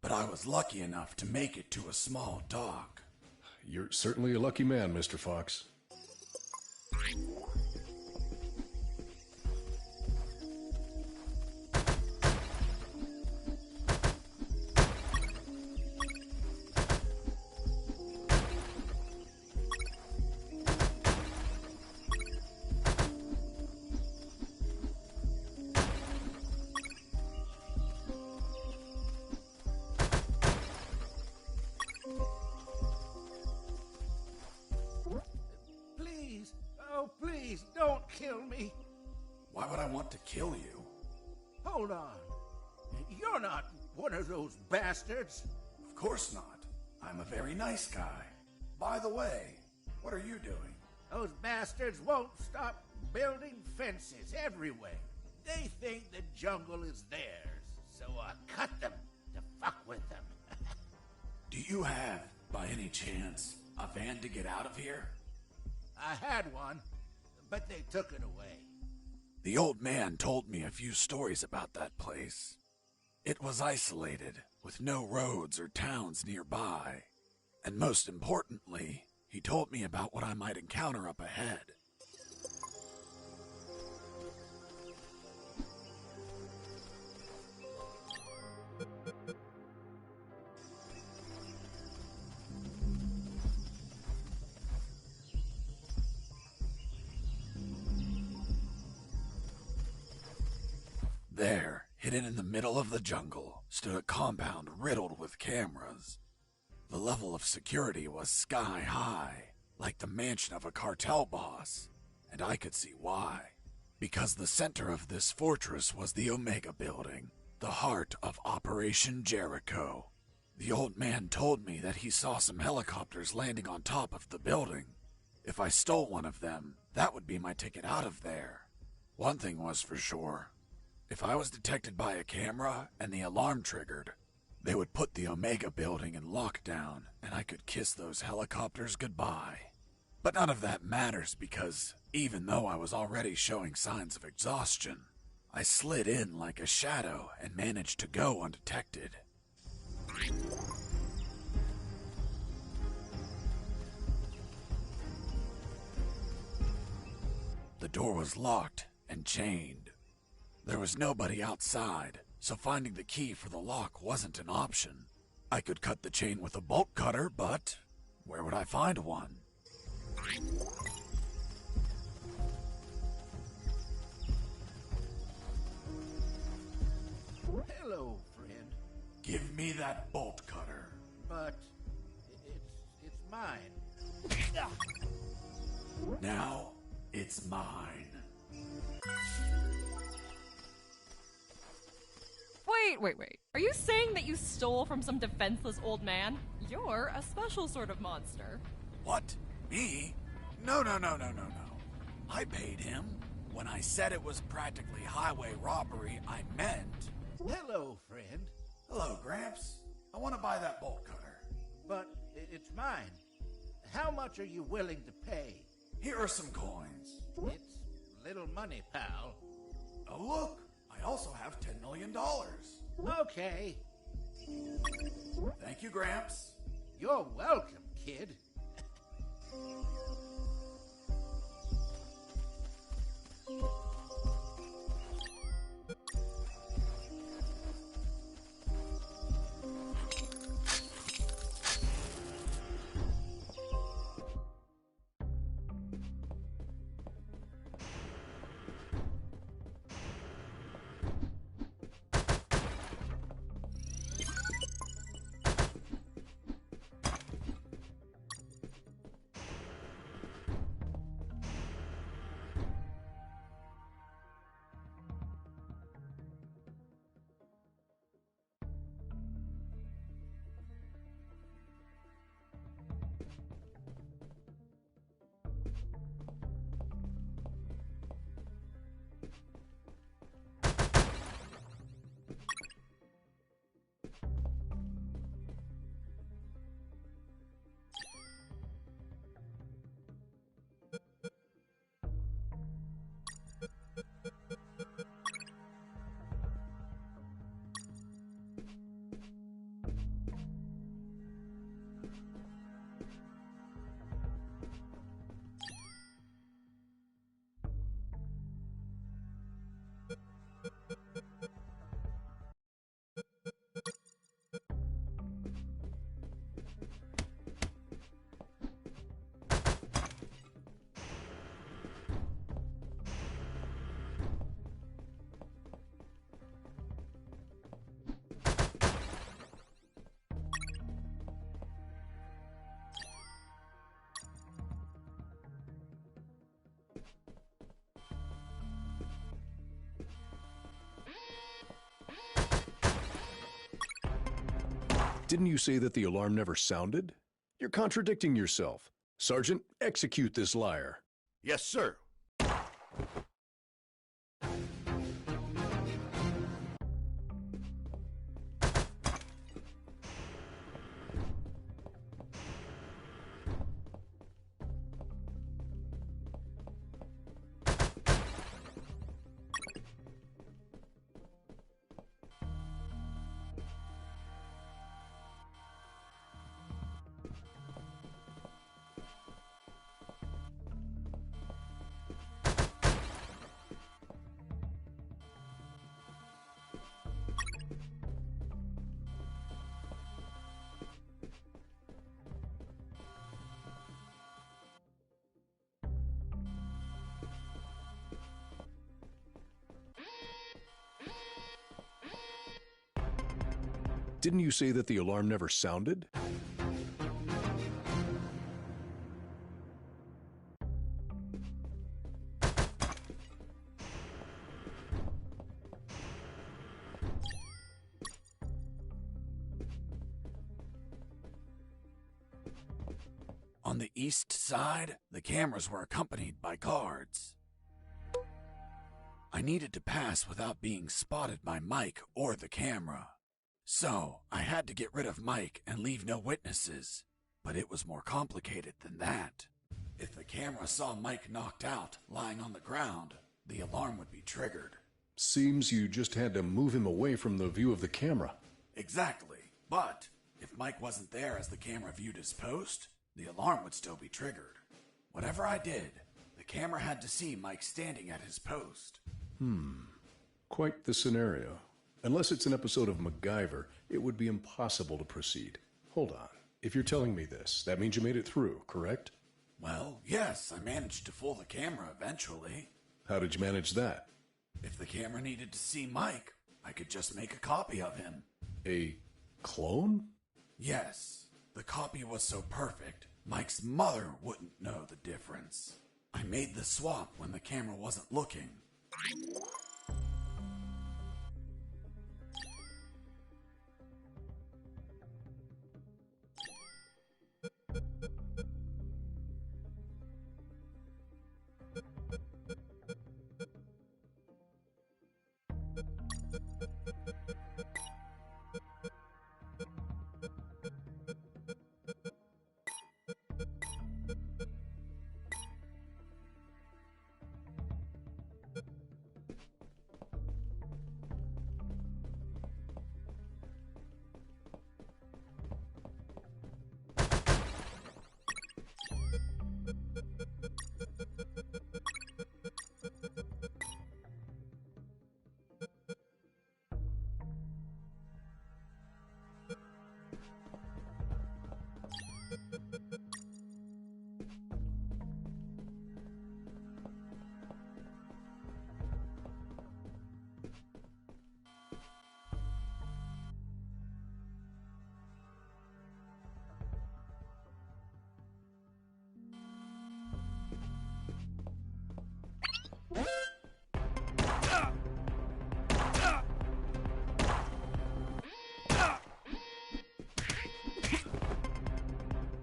But I was lucky enough to make it to a small dock. You're certainly a lucky man, Mr. Fox. Please, oh please, don't kill me. Why would I want to kill you? Hold on. You're not one of those bastards. Of course not. I'm a very nice guy. By the way, what are you doing? Those bastards won't stop building fences everywhere. They think the jungle is theirs, so I cut them to fuck with them. Do you have, by any chance, a van to get out of here? I had one, but they took it away. The old man told me a few stories about that place. It was isolated, with no roads or towns nearby. And most importantly, he told me about what I might encounter up ahead. There, hidden in the middle of the jungle, stood a compound riddled with cameras. The level of security was sky high, like the mansion of a cartel boss, and I could see why. Because the center of this fortress was the Omega Building, the heart of Operation Jericho. The old man told me that he saw some helicopters landing on top of the building. If I stole one of them, that would be my ticket out of there. One thing was for sure. If I was detected by a camera and the alarm triggered, they would put the Omega Building in lockdown and I could kiss those helicopters goodbye. But none of that matters because even though I was already showing signs of exhaustion, I slid in like a shadow and managed to go undetected. The door was locked and chained. There was nobody outside, so finding the key for the lock wasn't an option. I could cut the chain with a bolt cutter, but where would I find one? Hello, friend. Give me that bolt cutter. But it's mine. Now it's mine. Wait. Are you saying that you stole from some defenseless old man? You're a special sort of monster. What? Me? No. I paid him. When I said it was practically highway robbery, I meant... Hello, friend. Hello, Gramps. I want to buy that bolt cutter. But it's mine. How much are you willing to pay? Here are some coins. It's little money, pal. Oh, look. I also have $10 million. Okay. Thank you, Gramps. You're welcome, kid. Didn't you say that the alarm never sounded? You're contradicting yourself. Sergeant, execute this liar. Yes, sir. Didn't you say that the alarm never sounded? On the east side, the cameras were accompanied by guards. I needed to pass without being spotted by Mike or the camera. So, I had to get rid of Mike and leave no witnesses. But it was more complicated than that. If the camera saw Mike knocked out, lying on the ground, the alarm would be triggered. Seems you just had to move him away from the view of the camera. Exactly. But, if Mike wasn't there as the camera viewed his post, the alarm would still be triggered. Whatever I did, the camera had to see Mike standing at his post. Quite the scenario. Unless it's an episode of MacGyver, it would be impossible to proceed. Hold on. If you're telling me this, that means you made it through, correct? Well, yes, I managed to fool the camera eventually. How did you manage that? If the camera needed to see Mike, I could just make a copy of him. A clone? Yes, the copy was so perfect, Mike's mother wouldn't know the difference. I made the swap when the camera wasn't looking.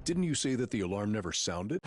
Didn't you say that the alarm never sounded?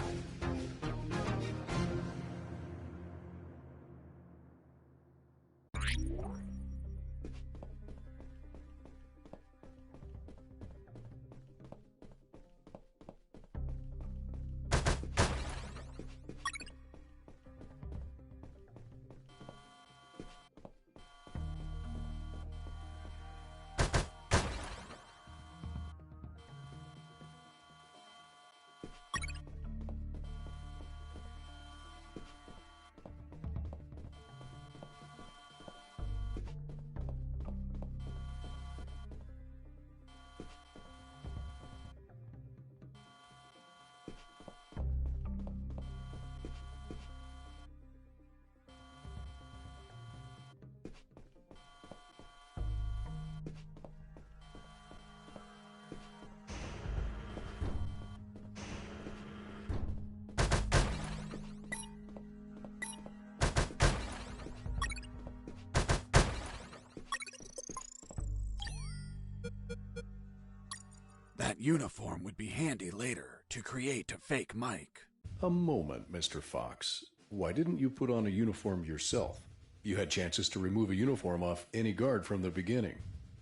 that uniform would be handy later to create a fake mic. A moment, Mr. Fox. Why didn't you put on a uniform yourself? You had chances to remove a uniform off any guard from the beginning.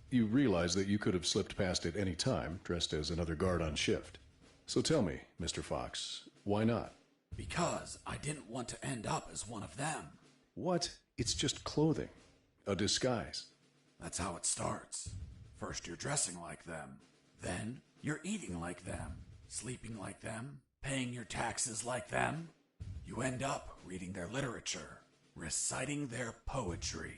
You realize that you could have slipped past it any time, dressed as another guard on shift. So tell me, Mr. Fox, why not? Because I didn't want to end up as one of them. What? It's just clothing. A disguise. That's how it starts. First you're dressing like them. Then you're eating like them, sleeping like them, paying your taxes like them. You end up reading their literature, reciting their poetry,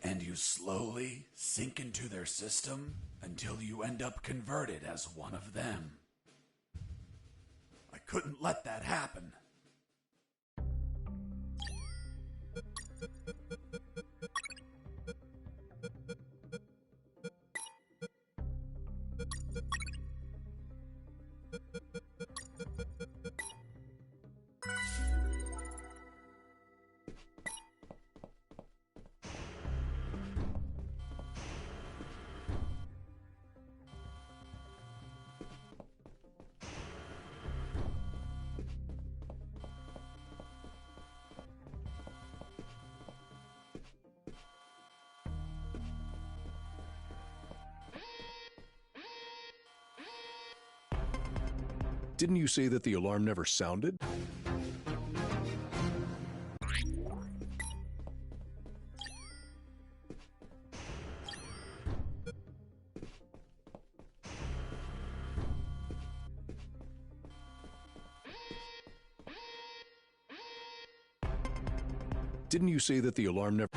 and you slowly sink into their system until you end up converted as one of them. I couldn't let that happen. Didn't you say that the alarm never sounded? Didn't you say that the alarm never...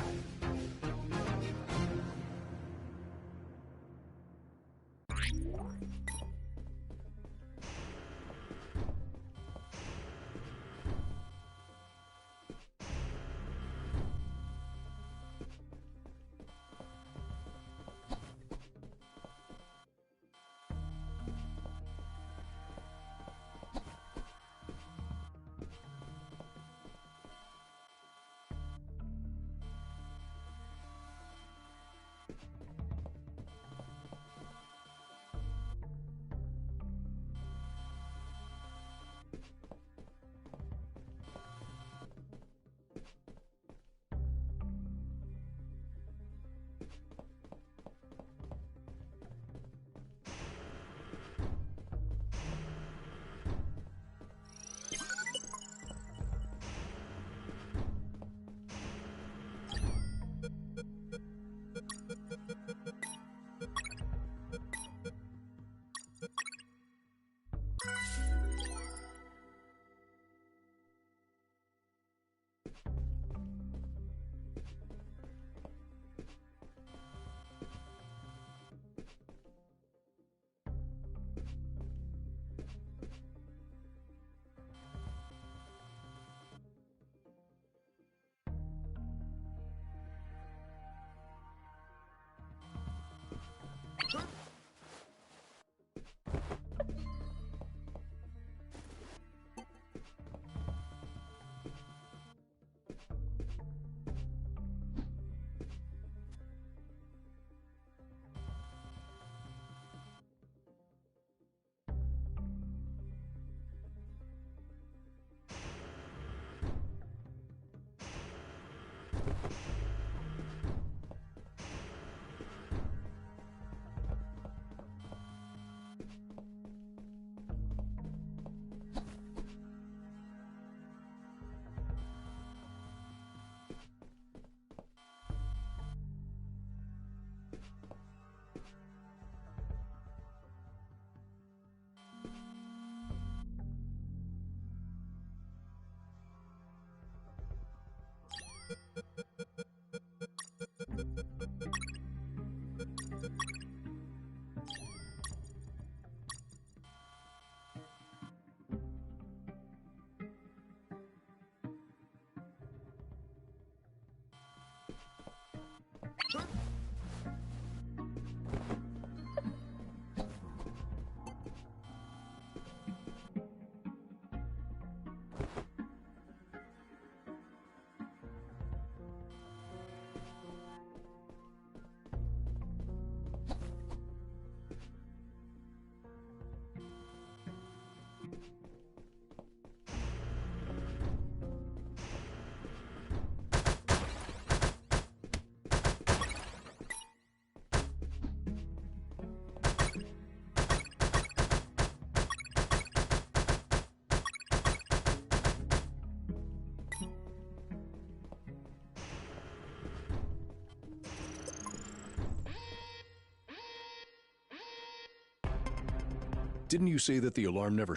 Didn't you say that the alarm never...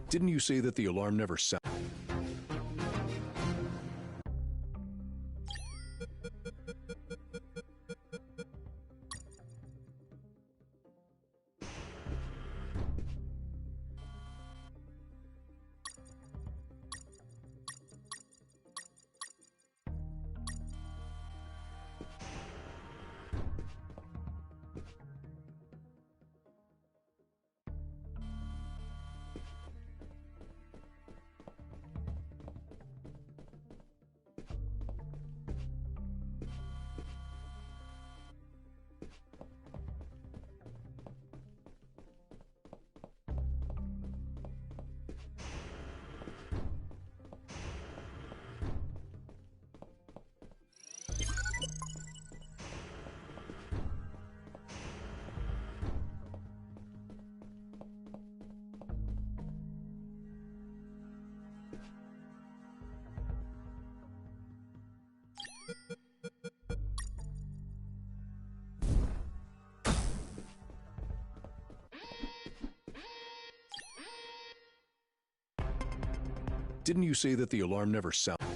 Didn't you say that the alarm never sounded? Didn't you say that the alarm never sounded?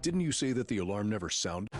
Didn't you say that the alarm never sounded?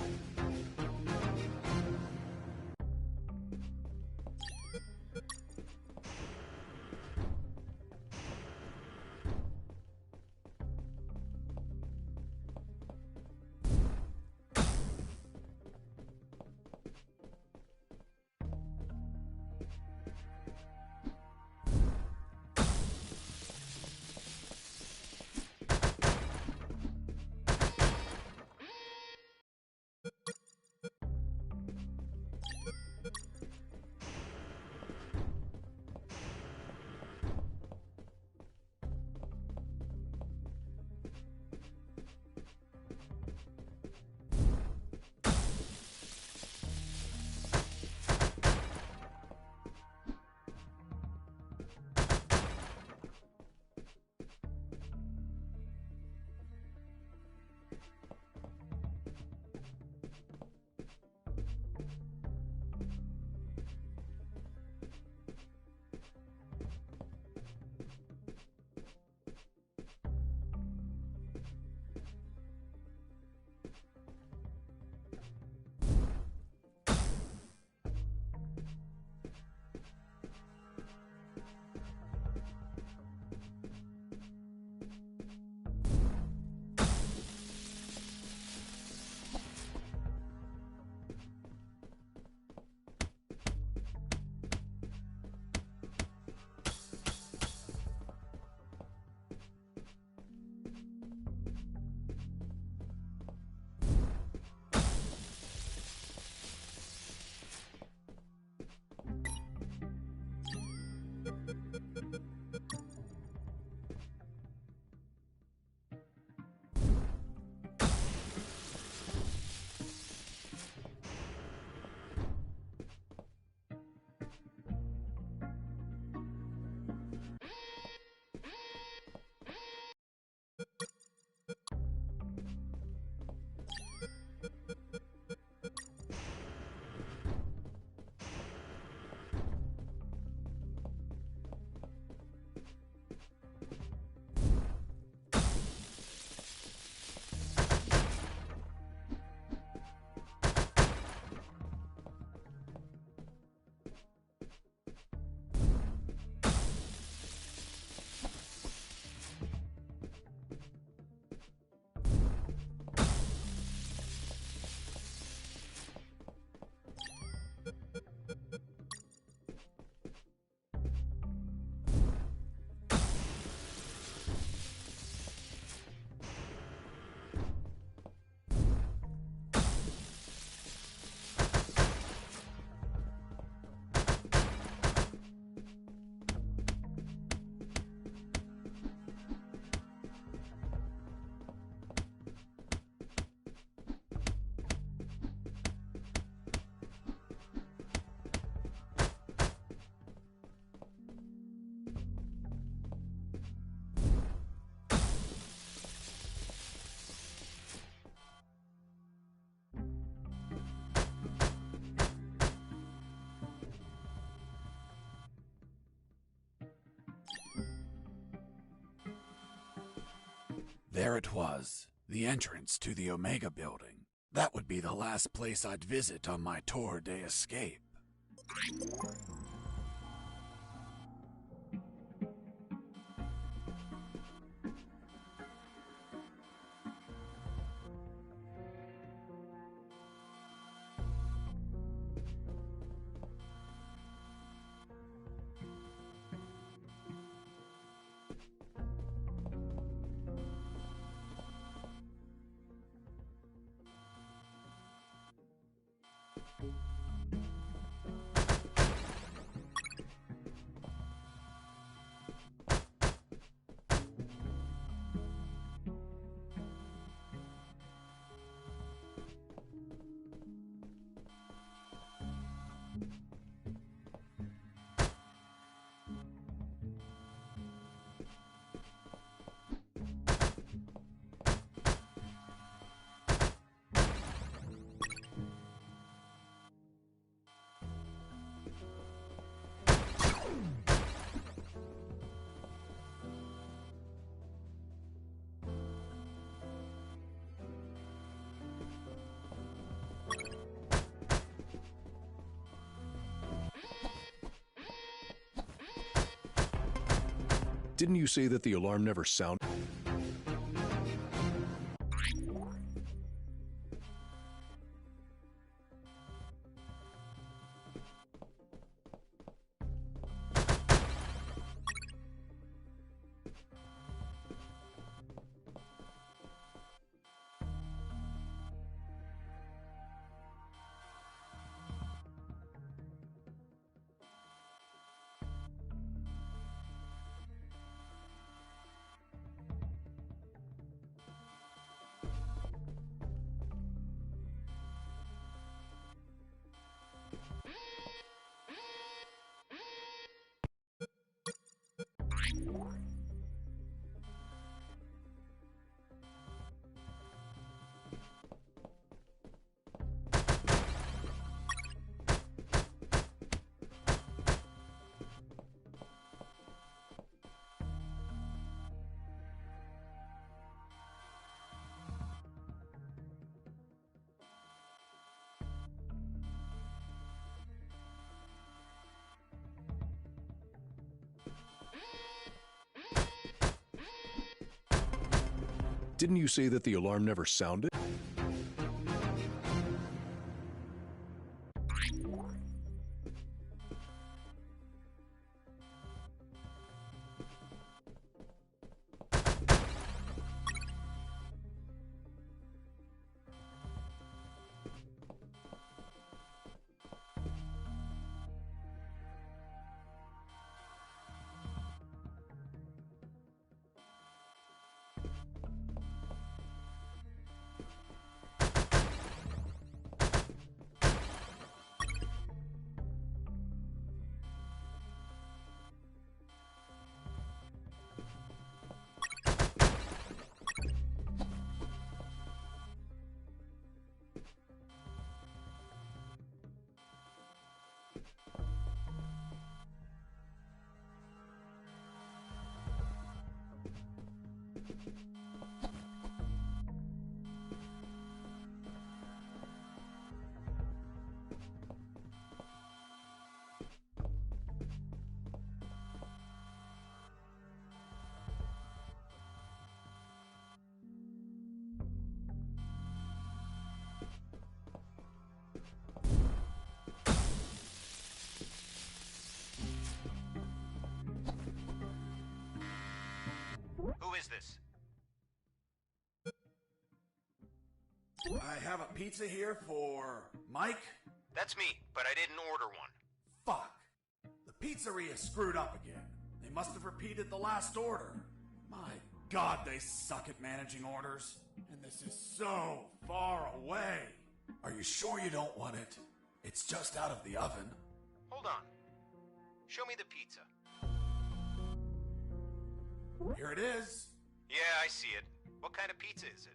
There it was, the entrance to the Omega building. That would be the last place I'd visit on my tour de escape. Didn't you say that the alarm never sounded? Didn't you say that the alarm never sounded? Who is this? I have a pizza here for Mike. That's me, but I didn't order one. Fuck. The pizzeria screwed up again. They must have repeated the last order. My God, they suck at managing orders. And this is so far away. Are you sure you don't want it? It's just out of the oven. Hold on. Show me the pizza. Here it is. Yeah, I see it. What kind of pizza is it?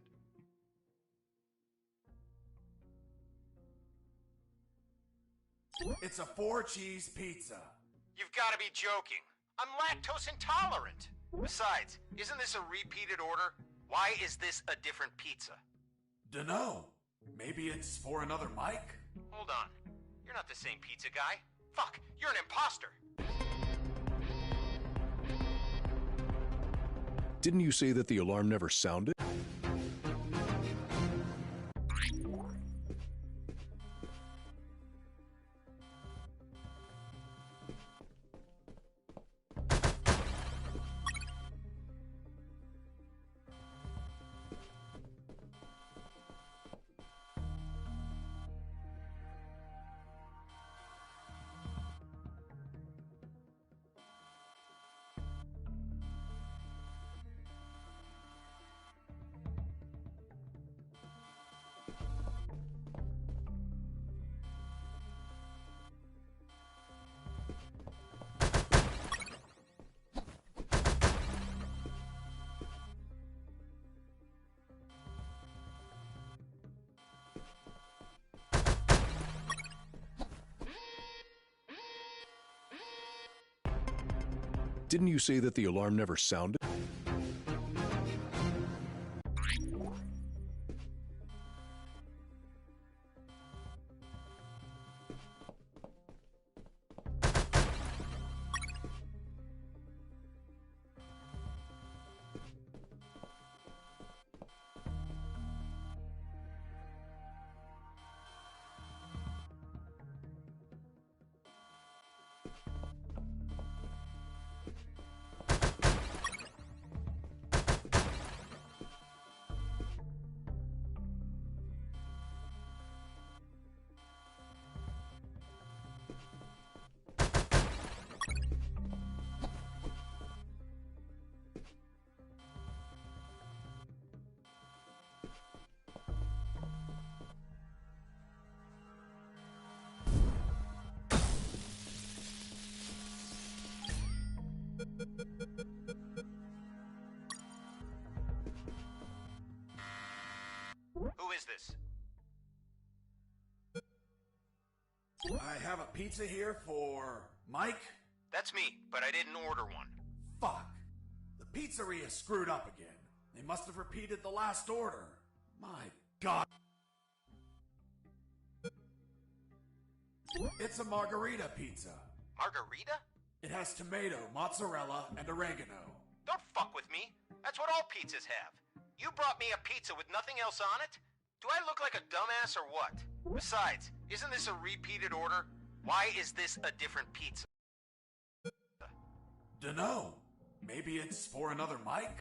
It's a 4-cheese pizza. You've got to be joking. I'm lactose intolerant. Besides, isn't this a repeated order? Why is this a different pizza? Dunno. Maybe it's for another Mike? Hold on. You're not the same pizza guy. Fuck, you're an imposter. Didn't you say that the alarm never sounded? Didn't you say that the alarm never sounded? Who is this? I have a pizza here for Mike? That's me, but I didn't order one. Fuck. The pizzeria screwed up again. They must have repeated the last order. My God. It's a margarita pizza. Margarita? It has tomato, mozzarella, and oregano. Don't fuck with me. That's what all pizzas have. You brought me a pizza with nothing else on it? Do I look like a dumbass or what? Besides, isn't this a repeated order? Why is this a different pizza? Dunno. Maybe it's for another Mike?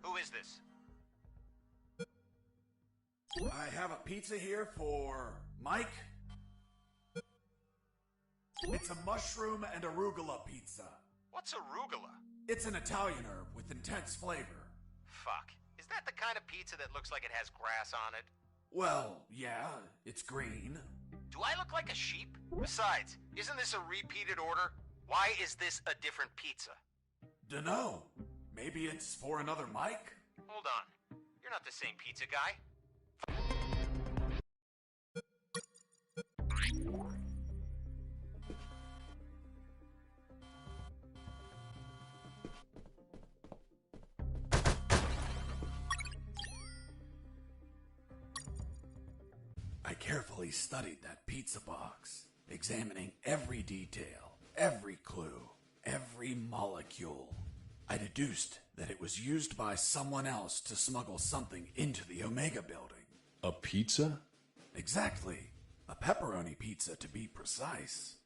Who is this? I have a pizza here for Mike. It's a mushroom and arugula pizza. What's arugula? It's an Italian herb with intense flavor. Fuck. Is that the kind of pizza that looks like it has grass on it? Well, yeah, it's green. Do I look like a sheep? Besides, isn't this a repeated order? Why is this a different pizza? Dunno. Maybe it's for another Mike? Hold on. You're not the same pizza guy. I carefully studied that pizza box, examining every detail, every clue, every molecule. I deduced that it was used by someone else to smuggle something into the Omega building. A pizza? Exactly. A pepperoni pizza, to be precise.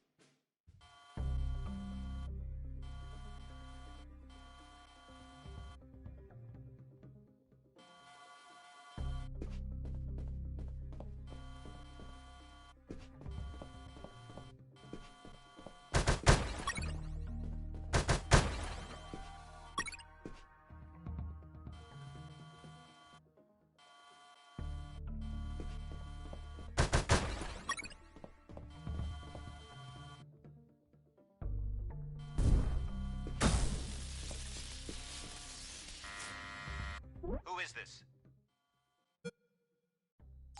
Who is this?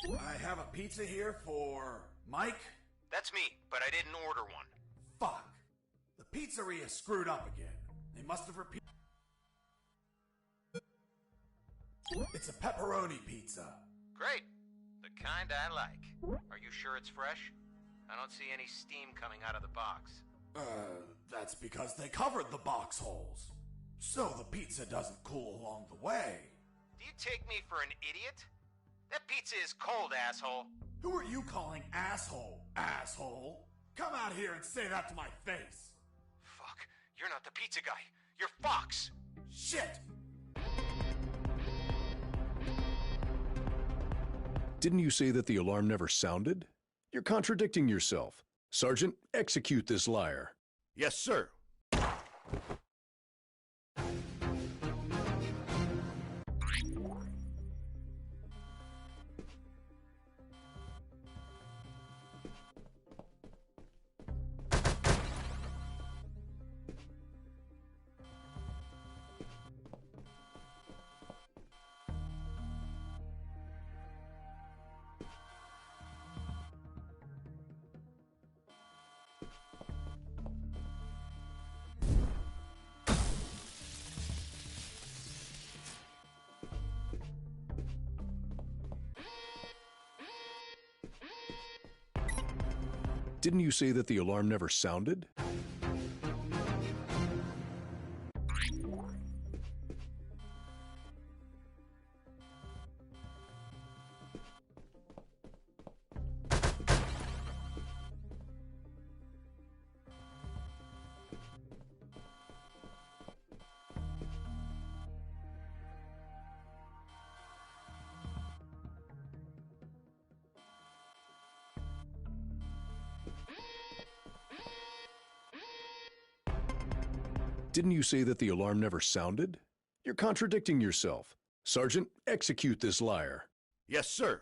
I have a pizza here for Mike. That's me, but I didn't order one. Fuck. The pizzeria screwed up again. They must have repeated. It's a pepperoni pizza. Great. The kind I like. Are you sure it's fresh? I don't see any steam coming out of the box. That's because they covered the box holes. So the pizza doesn't cool along the way. Do you take me for an idiot? That pizza is cold, asshole. Who are you calling asshole, asshole? Come out here and say that to my face. Fuck. You're not the pizza guy. You're Fox. Shit! Didn't you say that the alarm never sounded? You're contradicting yourself. Sergeant, execute this liar. Yes, sir. Didn't you say that the alarm never sounded? Didn't you say that the alarm never sounded? You're contradicting yourself. Sergeant, execute this liar. Yes, sir.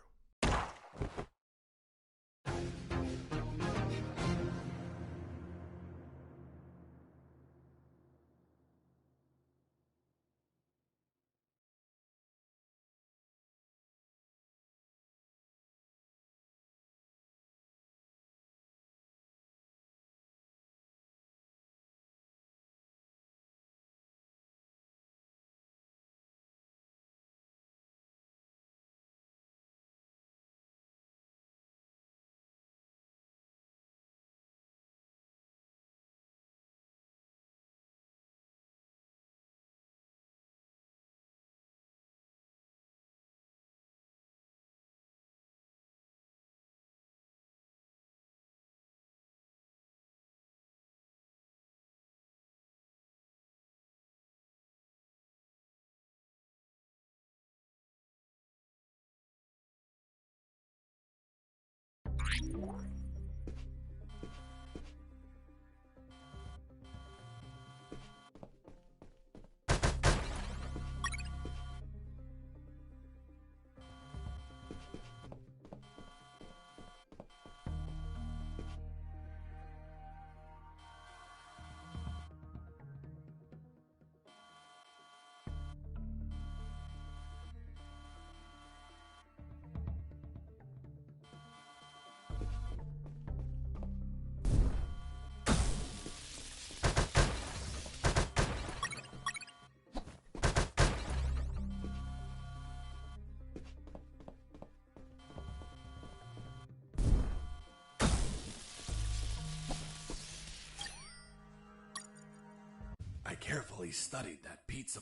carefully studied that pizza.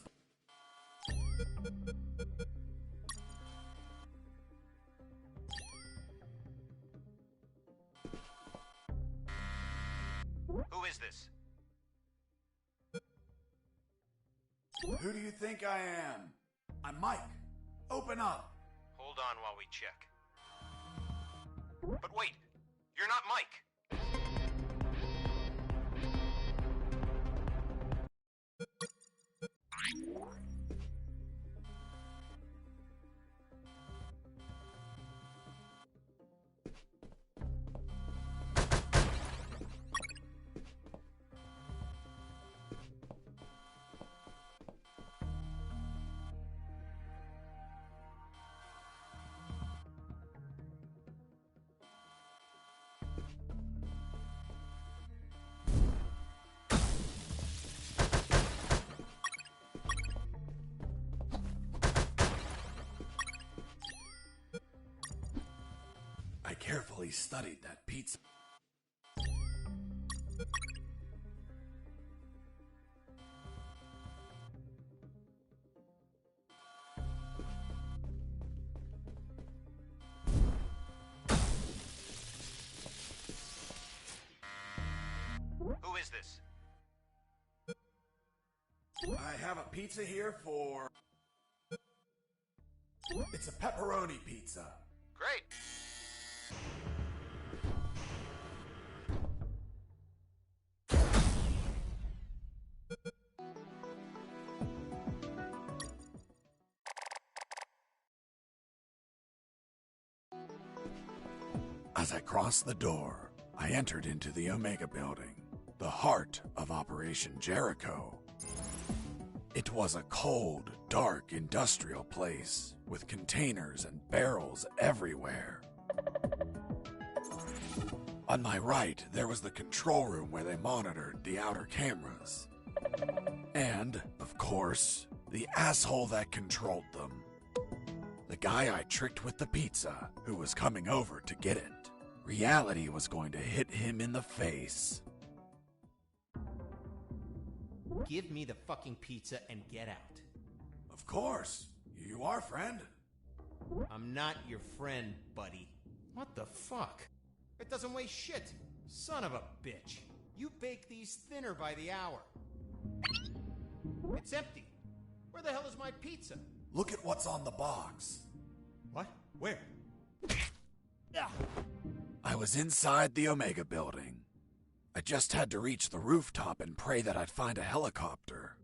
Who is this? Who do you think I am? I'm Mike. Open up. Hold on while we check. But wait, you're not Mike. I carefully studied that pizza. Who is this? I have a pizza here for... It's a pepperoni pizza. Great. As I crossed the door, I entered into the Omega building, the heart of Operation Jericho. It was a cold, dark industrial place with containers and barrels everywhere. On my right, there was the control room where they monitored the outer cameras. And, of course, the asshole that controlled them. The guy I tricked with the pizza, who was coming over to get it. Reality was going to hit him in the face. Give me the fucking pizza and get out. Of course. You are, friend. I'm not your friend, buddy. What the fuck? It doesn't weigh shit. Son of a bitch. You bake these thinner by the hour. It's empty. Where the hell is my pizza? Look at what's on the box. What? Where? I was inside the Omega building. I just had to reach the rooftop and pray that I'd find a helicopter.